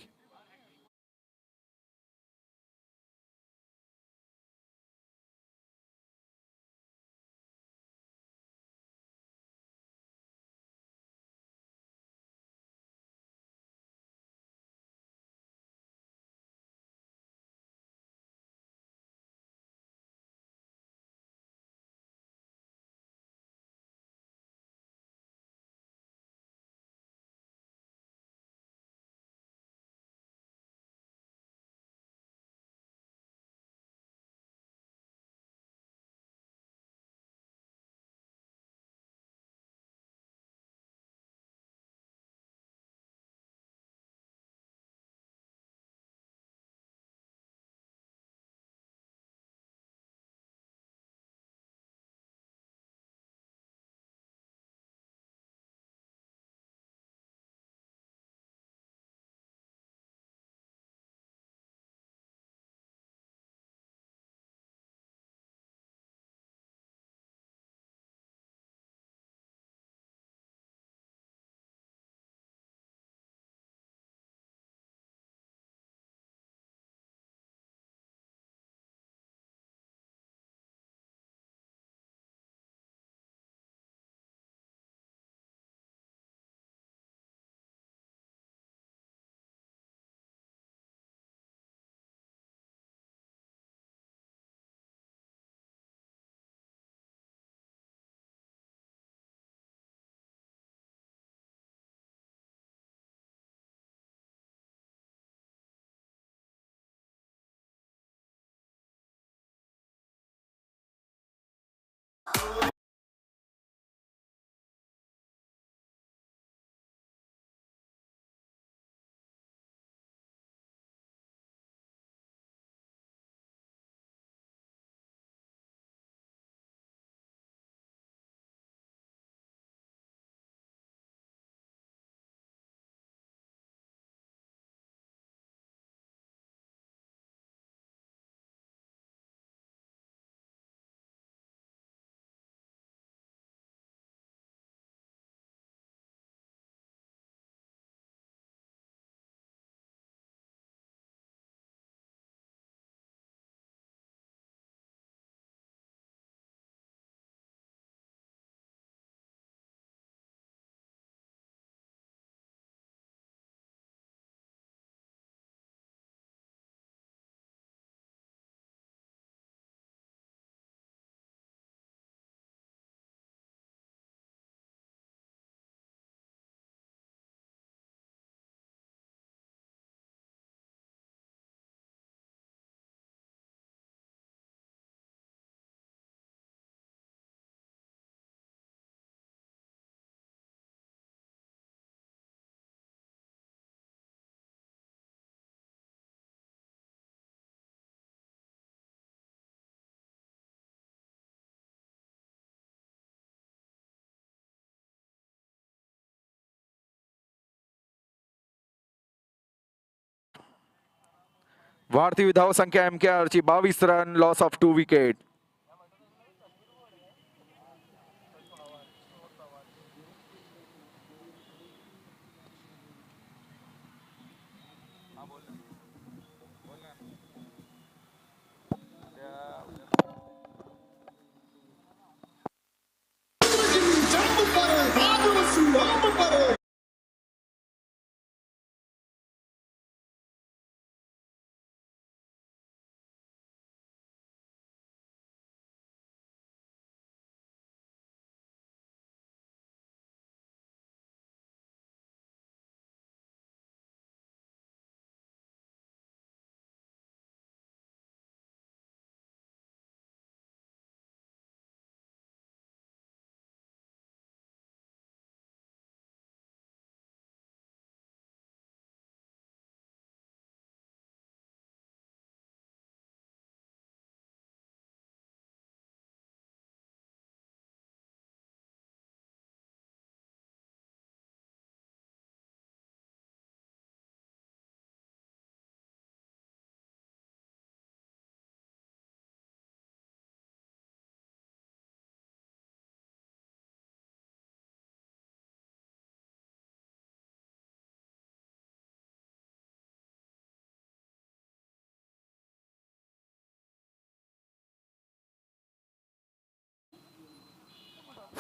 वाढती धाव संख्या MKR ची 22 run, loss of 2 wicket.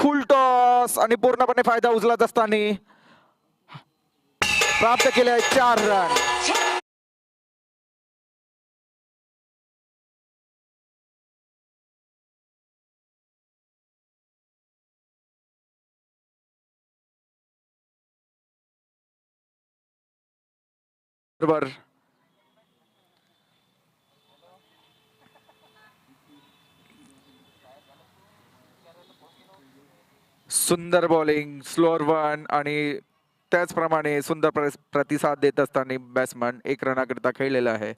Full toss आणि पूर्णपणे फायदा उचलत असताना प्राप्त केले 4 रन. बरोबर. सुंदर बॉलिंग, स्लोअर वन आणि त्याचप्रमाणे सुंदर प्रतिसाद देत असताना बॅट्समन 1 रनाकरिता खेळलेला आहे.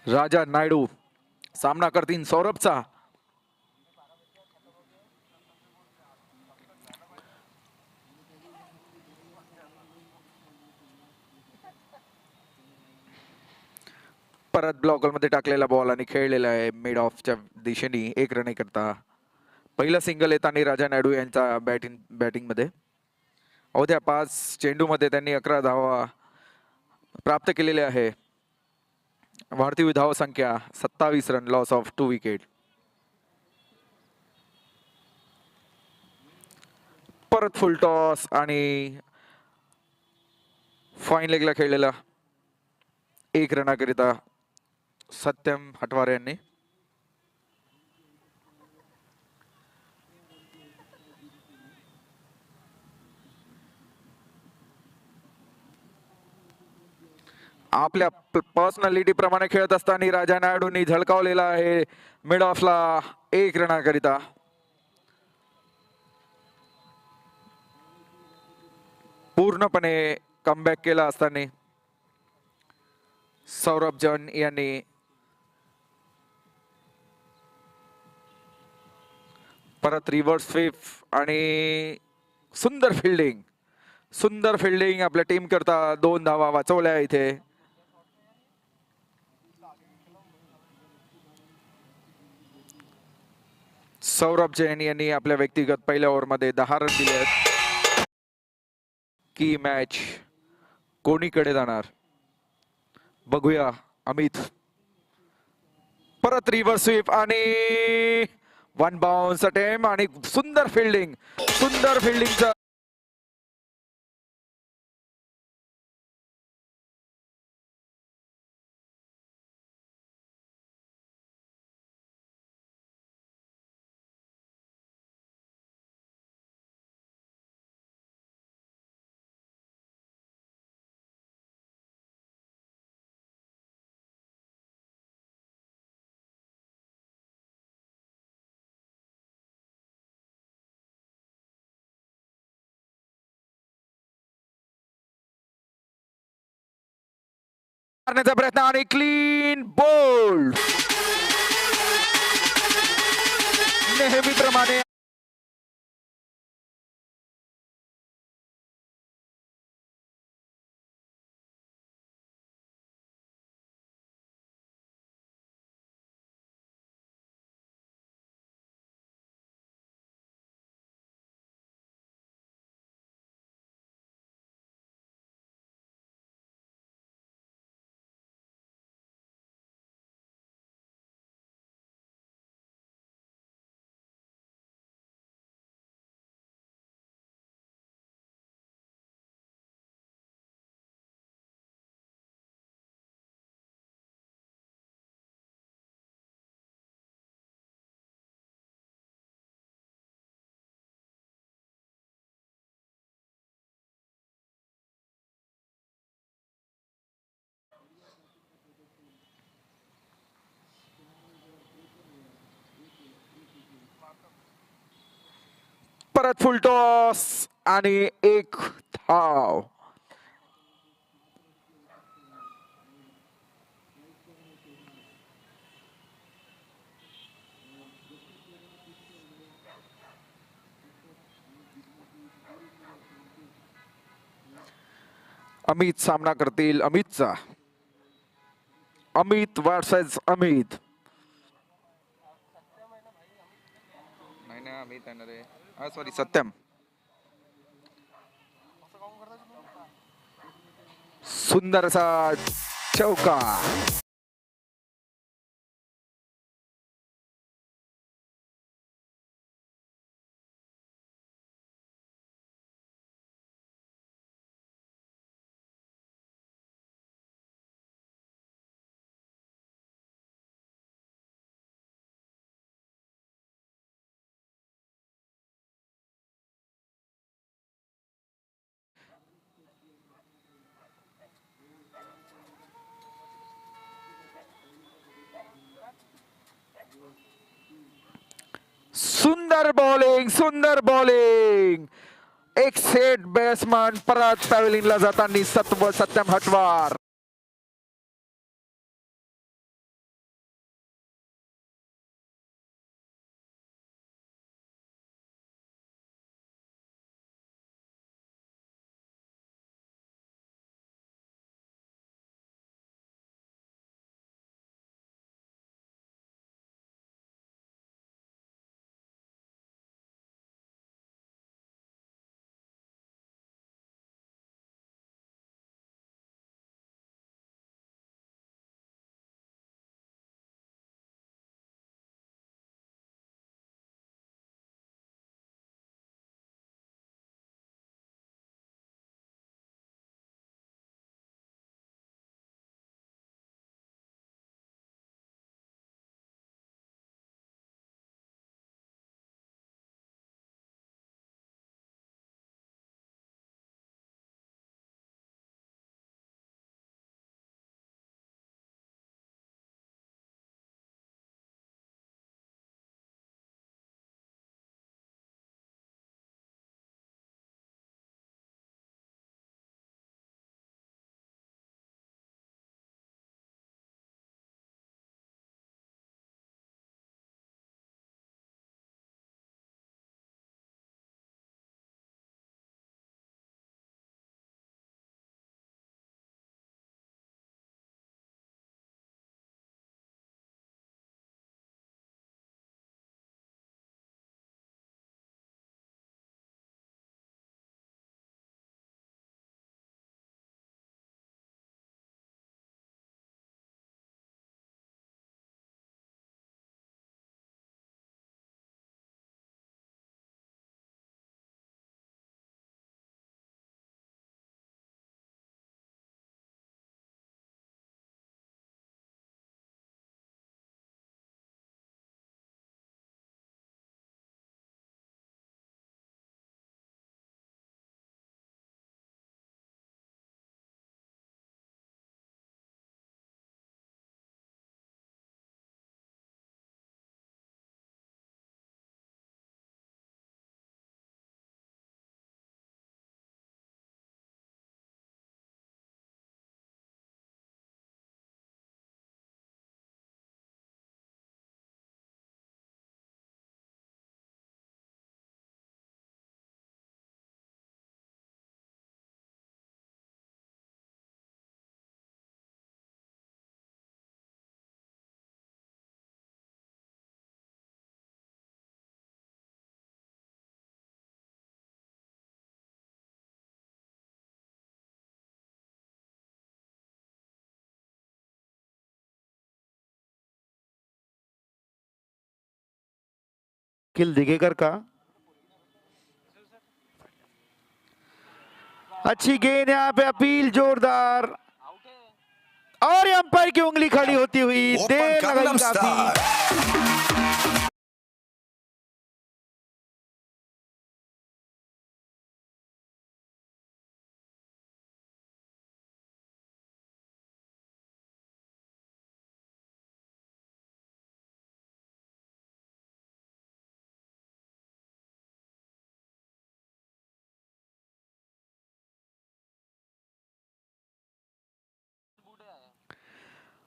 राजा नायडू सामना करतील सौरभचा. परत ब्लॉकरमध्ये टाकलेला बॉल आणि खेळलेला आहे मिड ऑफच्या दिशेने 1 रन करता. पहिलं सिंगल येताना राजा नायडू यांचा बॅटिंग मध्ये. अवघ्या 5 चेंडूमध्ये त्यांनी 11 धावा प्राप्त केलेले आहे. वाढती धाव संख्या 27 रन, लॉस ऑफ 2 विकेट. परत फुल टॉस आणि फाईन लेगला खेळलेला 1 रनाकरिता सत्यम हटवारे यांनी. आपल्या पर्सनॅलिटी प्रमाणे खेळत असताना राजा नायडूंनी झळकावलेला आहे मिड ऑफला 1 रनाकरिता. पूर्णपणे कमबॅक केला असताना सौरभ जन यांनी परत रिव्हर्स स्वीप आणि सुंदर फिल्डिंग आपल्या टीम करता 2 धावा वाचवल्या इथे. सौरभ जैन यांनी आपल्या व्यक्तिगत पहिल्या ओव्हरमध्ये 10 रन दिले आहेत. की मॅच कोणीकडे जाणार बघूया. अमित परत रिव्हर्स स्वीप आणि 1 बाउन्स अटेम्प्ट आणि सुंदर फिल्डिंगचा करण्याचा प्रयत्न आणि क्लीन बोल्ड. नेहमीप्रमाणे परत फुल टॉस आणि 1 धाव. अमित सामना करतील अमितचा. अमित वर्सेस अमित. नाही अमित आहे ना रे. सॉरी सत्यम. सुंदरसा चौका. सुंदर बॉलिंग. एक सेट बॅट्समन परत पॅव्हलिनला जाताना सत्यम हटवार. किल दिगेकर का. अच्छी गेंद यहाँ पे, अपील जोरदार. और अंपायर की उंगली खड़ी होती हुई देर लगाई काफी.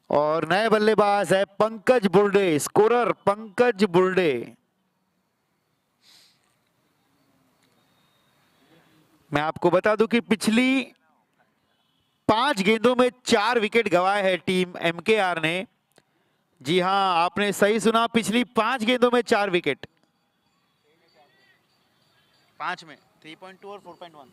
और नए बल्लेबाज है पंकज बुर्डे. स्कोरर पंकज बुर्डे. मैं आपको बता दूं कि पिछली 5 गेंदों में 4 विकेट गंवाए हैं टीम एमकेआर ने. जी हां, आपने सही सुना, पिछली 5 गेंदों में 4 विकेट. 5 में 3.2 और 4.1.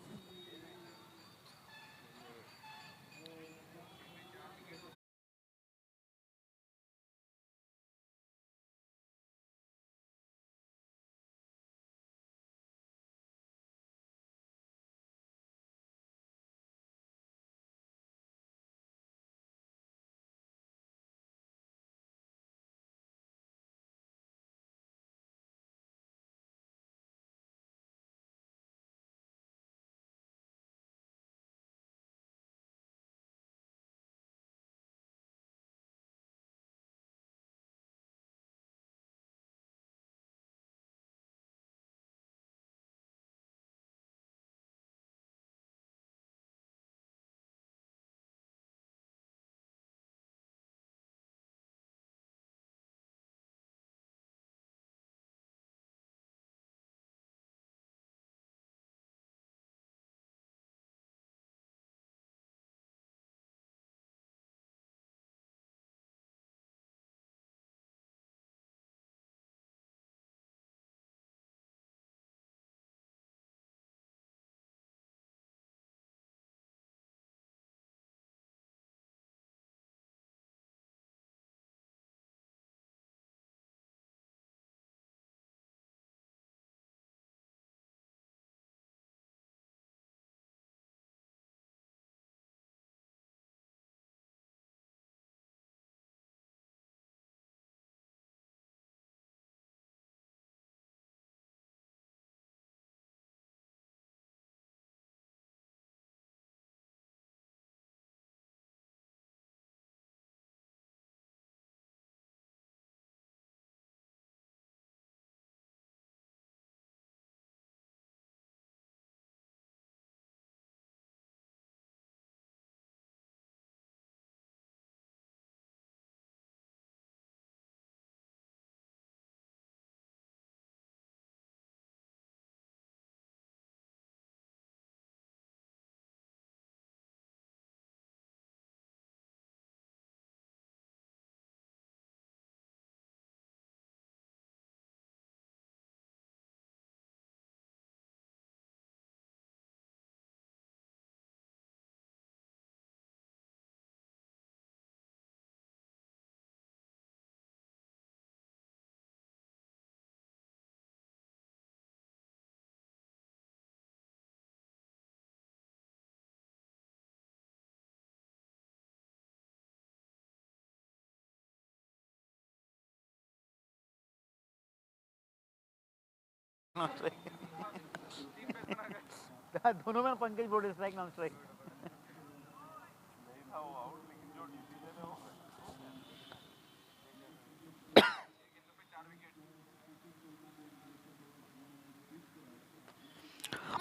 दोनों में Pankaj board strike non strike.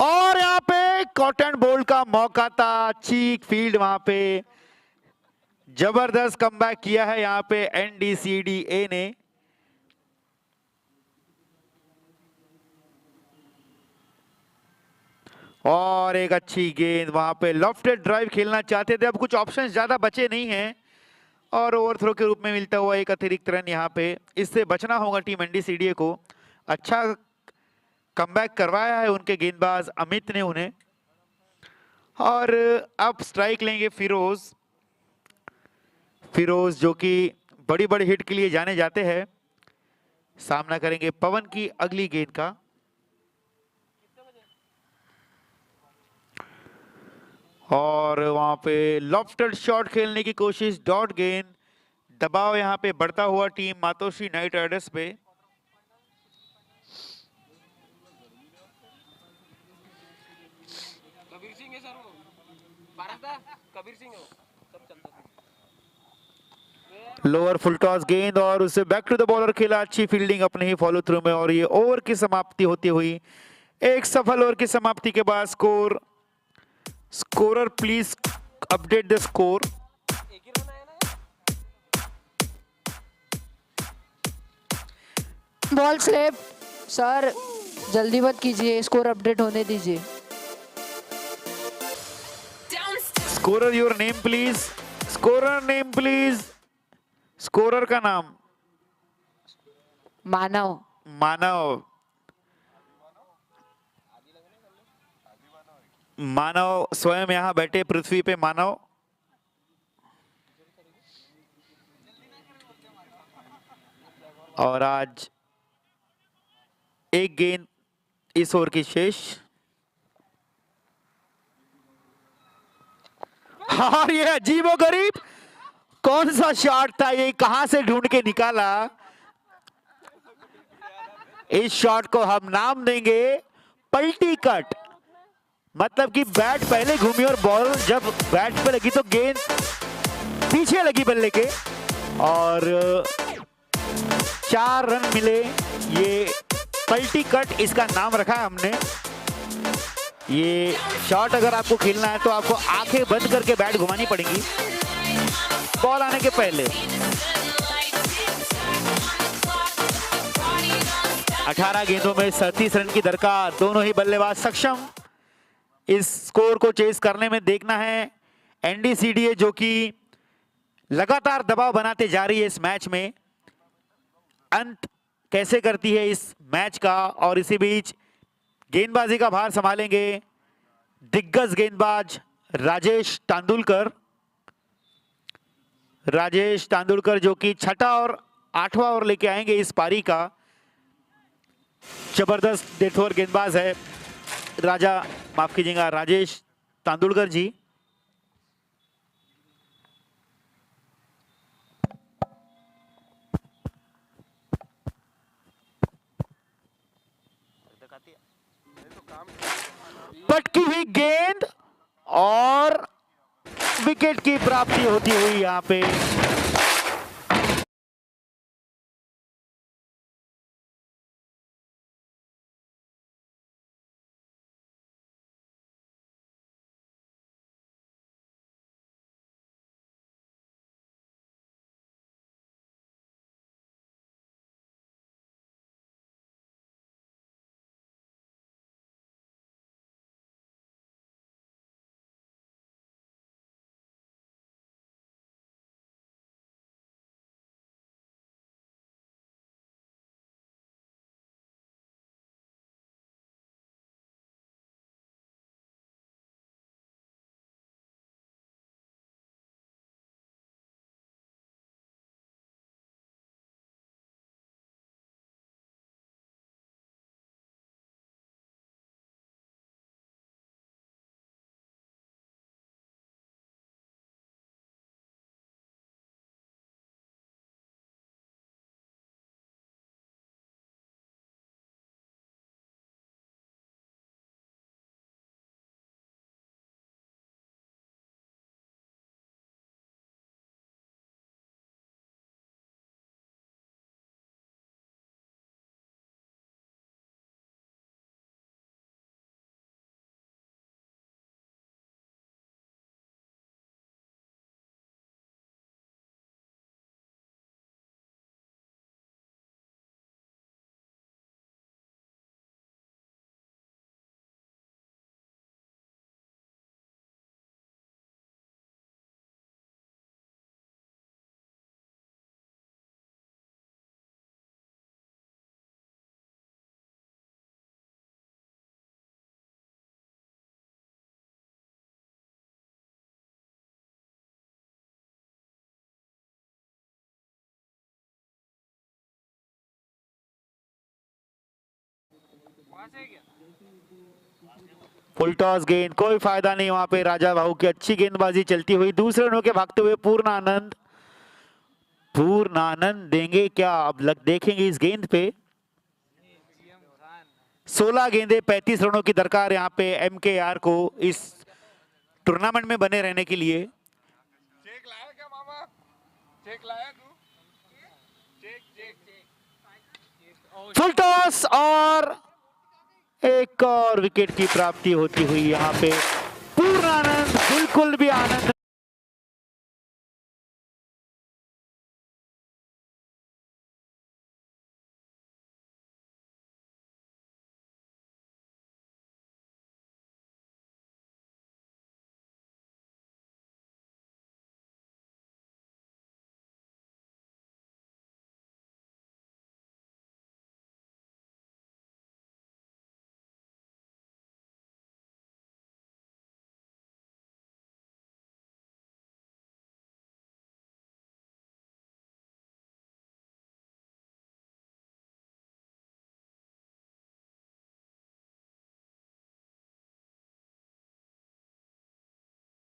और यहाँ पे कॉटन बोल्ट का मौका था, अच्छी फील्ड वहां पे, जबरदस्त कमबैक किया है यहाँ पे एनडीसीडीए ने। और एक अच्छी गेंद वहां पे, लॉफ्टेड ड्राइव खेलना चाहते थे, अब कुछ ऑप्शंस ज्यादा बचे नहीं हैं और ओवरथ्रो के रूप में मिलता हुआ एक अतिरिक्त रन यहाँ पे, इससे बचना होगा टीम एनडीसीडीए को। अच्छा कमबैक करवाया है उनके गेंदबाज अमित ने उन्हें। और अब स्ट्राइक लेंगे फिरोज, फिरोज जो कि बड़ी बड़ी हिट के लिए जाने जाते हैं। सामना करेंगे पवन की अगली गेंद का। और वहां पे लॉफ्टेड शॉट खेलने की कोशिश, डॉट गेंद, दबाव यहां पे बढ़ता हुआ टीम मातोश्री नाइट राइडर्स पे। कबीर सिंह है सर वो, पारसदा कबीर सिंह है वो, सब चलता है। लोअर फुल टॉस गेंद और उसे बैक टू द बॉलर खेला, अच्छी फील्डिंग अपने ही फॉलो थ्रू में। और ये ओवर की समाप्ति होती हुई, एक सफल ओवर की समाप्ति के बाद score, scorer please update the score. एक ही रन आया ना ये? बॉल स्लिप सर, जल्दी मत कीजिए, स्कोर अपडेट होने दीजिए। Scorer your name please, scorer name please, scorer का नाम मानव। मानव, मानव स्वयं यहां बैठे पृथ्वी पे मानव। और आज एक गेंद इस ओवर की शेष। और ये अजीबोगरीब कौन सा शॉट था ये, कहां से ढूंढ के निकाला। इस शॉट को हम नाम देंगे पलटी कट, मतलब कि बैट पहले घूमी और बॉल जब बैट पे लगी तो गेंद पीछे लगी बल्ले के और 4 रन मिले। ये पलटी कट इसका नाम रखा है हमने। ये शॉट अगर आपको खेलना है तो आपको आंखें बंद करके बैट घुमानी पड़ेगी बॉल आने के पहले। 18 गेंदों में 37 रन की दरकार, दोनों ही बल्लेबाज सक्षम इस स्कोर को चेस करने में। देखना है एनडीसीडीए जो कि लगातार दबाव बनाते जा रही है इस मैच में, अंत कैसे करती है इस मैच का। और इसी बीच गेंदबाजी का भार संभालेंगे दिग्गज गेंदबाज राजेश तेंदुलकर। राजेश तेंदुलकर जो कि 6ठा और 8वां ओवर लेके आएंगे इस पारी का। जबरदस्त डेथ ओवर गेंदबाज है माफ कीजिएगा राजेश तेंदुलकर जी। पटकी हुई गेंद और विकेट की प्राप्ति होती हुई यहां पे फुल टॉस गेंद, कोई फायदा नहीं वहां पे। राजा भाऊ की अच्छी गेंदबाजी चलती हुई, दूसरे रनों के भागते हुए पूर्णानंद। पूर्णानंद देंगे क्या? अब देखेंगे इस गेंद पे। 16 गेंदे 35 रनों की दरकार यहाँ पे MKR को इस टूर्नामेंट में बने रहने के लिए। चेक लाया क्या मामा? चेक लाया तू? चेक चेक फुल टॉस और एक और विकेट की प्राप्ति होती हुई यहाँ पे। पूर्णानंद बिल्कुल भी आनंद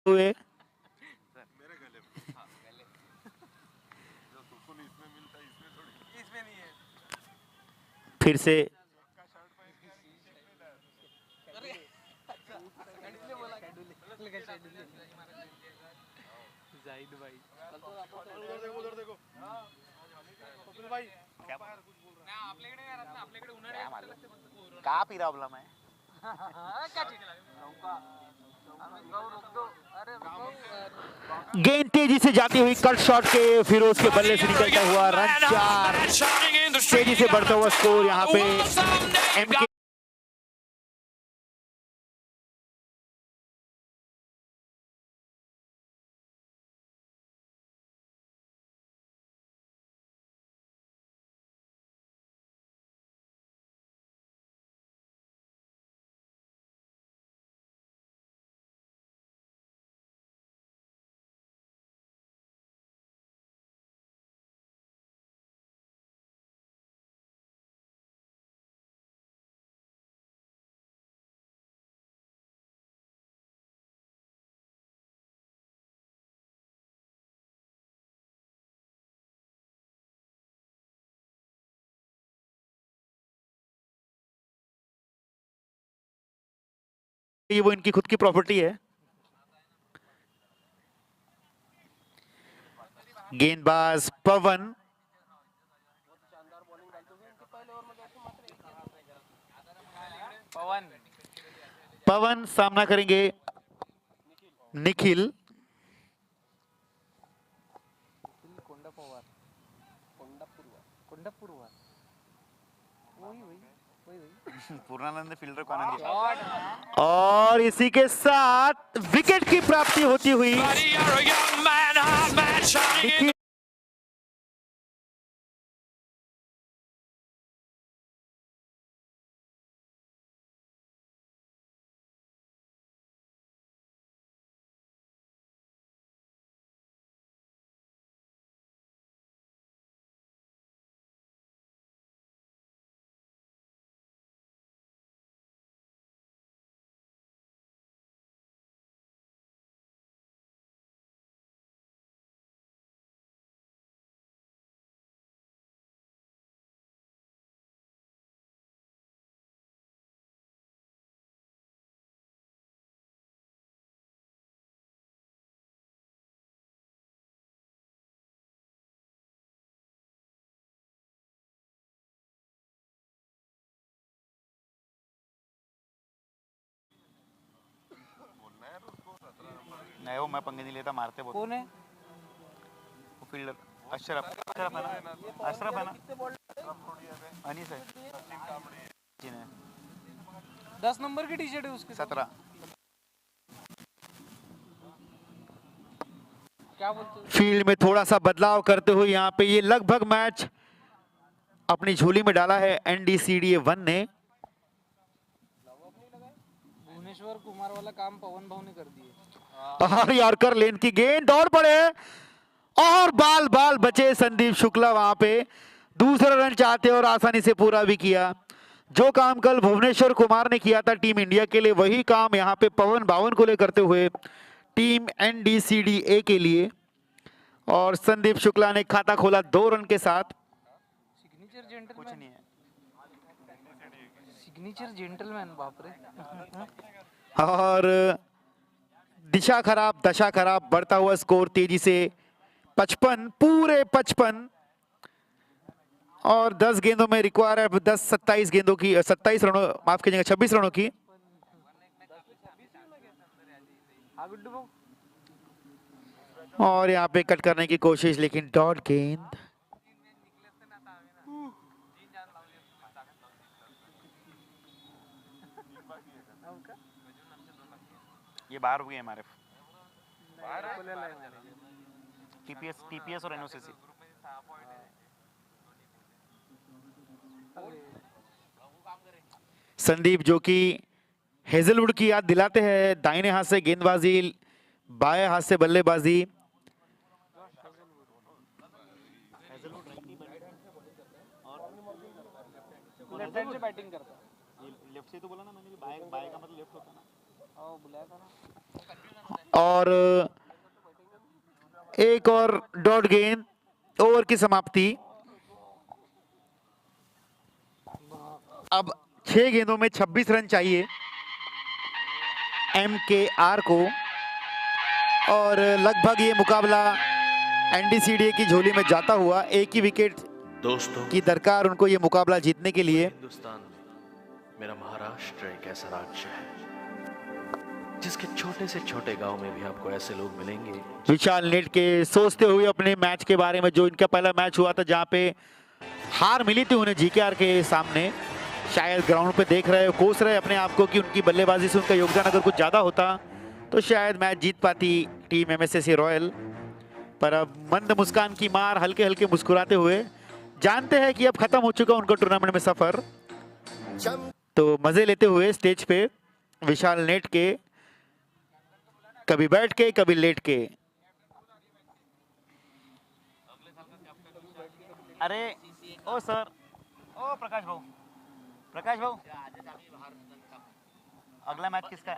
हुए। फिर से का प्रॉब्लेम है? गेंद तेजी से जाती हुई कट शॉट के फिरोज के बल्ले से निकलता हुआ रन 4। तेजी से बढ़ता हुआ स्कोर यहाँ पे MK ये वो इनकी खुद की प्रॉपर्टी है। गेंदबाज पवन, पवन सामना करेंगे निखिल। पूर्णानंद फील्डर को आनंद दिया। और इसी के साथ विकेट की प्राप्ति होती हुई निखिल नहीं वो मैं पंगे नहीं लेता, मारते बहुत। कौन है वो फील्डर? अशरफ है ना? अशरफ है ना? अनीस है जी ने 10 नंबर की टी शर्ट है उसके 17। क्या बोलते हो? फील्ड में थोड़ा सा बदलाव करते हुए यहाँ पे ये लगभग मैच अपनी झोली में डाला है NDCDA 1 ने। भुवनेश्वर कुमार वाला काम पवन भाव ने कर दिए। और यॉर्कर लेन की गेंद, दौड़ पड़े और बाल बाल बचे संदीप शुक्ला। वहां पे दूसरा रन चाहते और आसानी से पूरा भी किया। जो काम कल भुवनेश्वर कुमार ने किया था टीम इंडिया के लिए, वही काम यहाँ पे पवन बावन को ले करते हुए टीम NDCDA के लिए। और संदीप शुक्ला ने खाता खोला 2 रन के साथ। सिग्नेचर जेंटलमैन, सिग्नेचर जेंटलमैन, बाप रे। और दिशा खराब दशा खराब, बढ़ता हुआ स्कोर तेजी से 55, पूरे 55। और 10 गेंदों में रिक्वायर है 27 गेंदों की, 27 रनों, माफ कीजिएगा 26 रनों की। और यहाँ पे कट करने की कोशिश, लेकिन डॉट गेंद। ये बाहर हो गए MRF, TPS और NOCC। संदीप जो कि हेजलवुड की याद दिलाते हैं, दाहिने हाथ से गेंदबाजी, बाएं हाथ से बल्लेबाजी। लेफ्ट हैंड से बैटिंग करता है। लेफ्ट से तो बोला ना मैंने, बाएं का मतलब लेफ्ट होता है ना। ओ बुलाया था ना। और एक और डॉट गेंद, ओवर की समाप्ति। अब 6 गेंदों में 26 रन चाहिए MKR को। और लगभग ये मुकाबला NDCDA की झोली में जाता हुआ, एक ही विकेट दोस्तों, की दरकार उनको ये मुकाबला जीतने के लिए। हिंदुस्तान में मेरा महाराष्ट्र एक ऐसा राज्य है जिसके छोटे से छोटे गांव में भी आपको ऐसे लोग मिलेंगे। विशाल नेट के सोचते हुए अपने मैच के बारे में, जो इनका पहला मैच हुआ था जहां पे हार मिली थी उन्हें GKR के सामने। शायद ग्राउंड पे देख रहे, कोस रहे अपने आप को कि उनकी बल्लेबाजी से उनका योगदान अगर कुछ ज्यादा होता तो शायद मैच जीत पाती टीम MSSC रॉयल। पर अब मंद मुस्कान की मार, हल्के हल्के मुस्कुराते हुए जानते हैं कि अब खत्म हो चुका उनका टूर्नामेंट में सफर। तो मजे लेते हुए स्टेज पे विशाल नेट के, कभी बैठ के कभी लेट के। अरे ओ सर, ओ प्रकाश भाऊ, अगला मैच किसका है?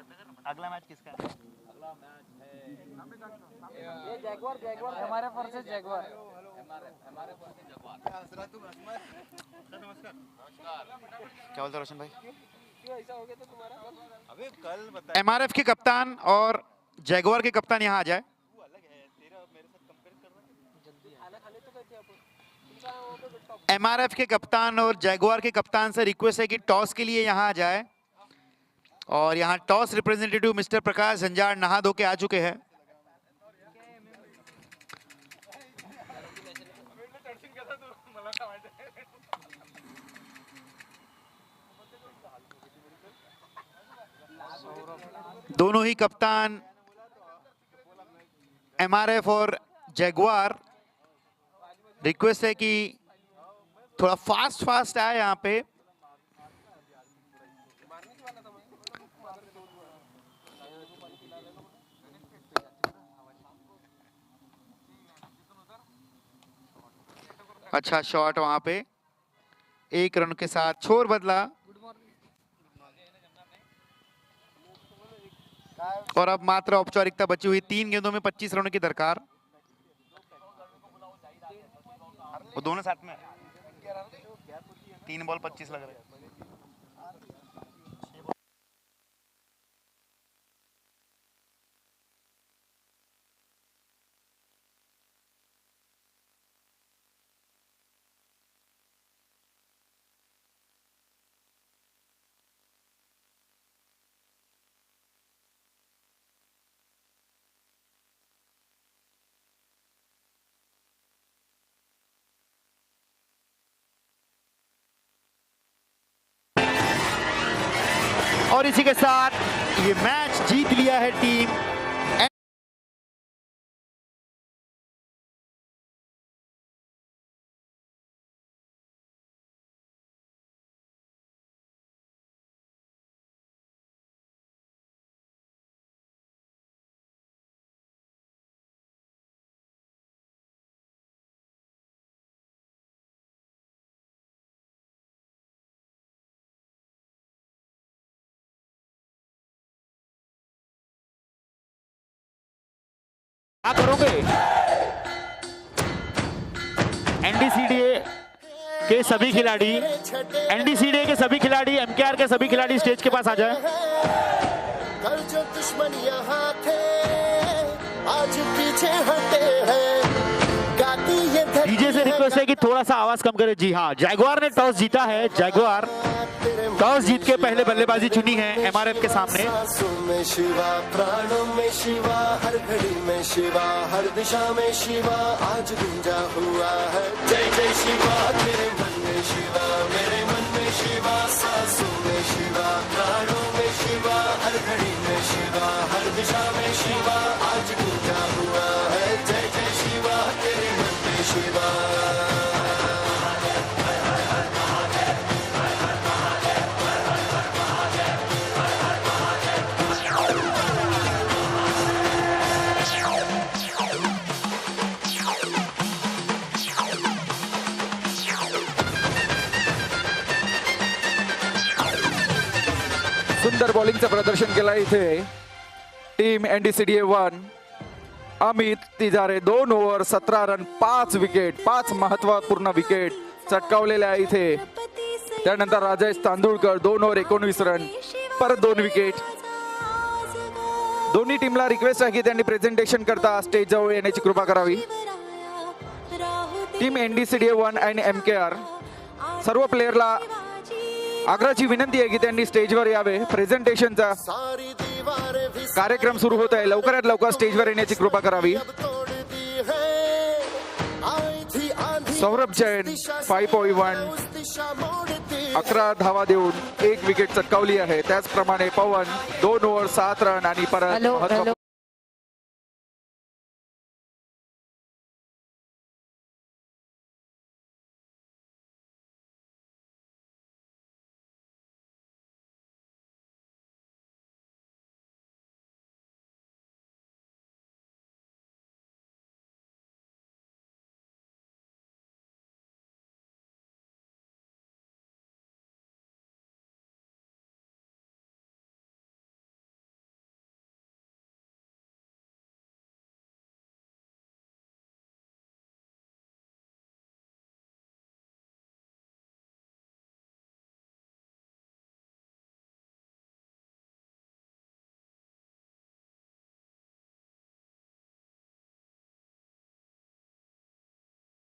ये जैगवार हमारे वर्सेस जैगवार। क्या बोलते रोशन भाई? क्यों ऐसा हो गया था तुम्हारा? MRF के कप्तान और जैगवार के कप्तान यहाँ आ जाए। MRF के कप्तान और जैगवार के कप्तान से रिक्वेस्ट है कि टॉस के लिए यहाँ आ जाए। और यहाँ टॉस रिप्रेजेंटेटिव मिस्टर प्रकाश झंझार नहा धो के आ चुके हैं। दोनों ही कप्तान MRF और जैगवार, रिक्वेस्ट है कि थोड़ा फास्ट आए यहाँ पे। अच्छा शॉट वहां पे, 1 रन के साथ छोर बदला। और अब मात्र औपचारिकता बची हुई, 3 गेंदों में 25 रनों की दरकार। वो दोनों साथ में 3 बॉल 25 लग रहे हैं। और इसी के साथ ये मैच जीत लिया है टीम क्या करोगे? एनडीसीडीए के सभी खिलाड़ी, एनडीसीडीए के सभी खिलाड़ी, एमकेआर के सभी खिलाड़ी स्टेज के पास आ जाए। कल जो दुश्मन यहाँ थे आज पीछे हटे हैं, गाती ये डीजे से रिक्वेस्ट है कि थोड़ा सा आवाज कम करे। जी हाँ, जैगुआर ने टॉस जीता है। जैगुआर टॉस जीत के पहले बल्लेबाजी चुनी है एमआरएफ के सामने। सांसों में शिवा, प्राणों में शिवा, हर घड़ी में शिवा, हर दिशा में शिवा, आज गुंजा हुआ है जय जय शिवा। तेरे मन में शिवा, मेरे मन में शिवा, सांसों में शिवा, प्राणों में शिवा, हर घड़ी में शिवा, हर दिशा में शिवा, आज गुंजा हुआ है जय जय शिवा। तेरे मन में शिवा। सुंदर बॉलिंगचं प्रदर्शन केलं इथे team एनडीसीडीए 1. Amit Tijare 2 over 17 run 5 wicket, 5 महत्वपूर्ण विकेट चटकावलेल्या आहे इथे. त्यानंतर राजेश तांदुळकर 2 ओव्हर 19 रन, परत 2 विकेट. दोन्ही टीमला रिक्वेस्ट आहे की त्यांनी प्रेझेंटेशन करता स्टेज जवळ येण्याची कृपा करावी. टीम एनडीसीडीए 1 आणि एमकेआर सर्व प्लेयरला आग्रहाची विनंती आहे की त्यांनी स्टेजवर यावे. प्रेझेंटेशनचा सारी दीवारें भी कार्यक्रम सुरू होत आहे. लवकरात लवकर स्टेजवर येण्याची कृपा करावी. तोड़ दी है, आई थी आंधी सौरभ जैन 5.1 उस दिशा मोड़ती 11 धावा देऊन 1 विकेट चटकावली आहे. त्याचप्रमाणे पवन 2 ओव्हर 7 रन आणि परत हॅलो महत्त्वपूर्ण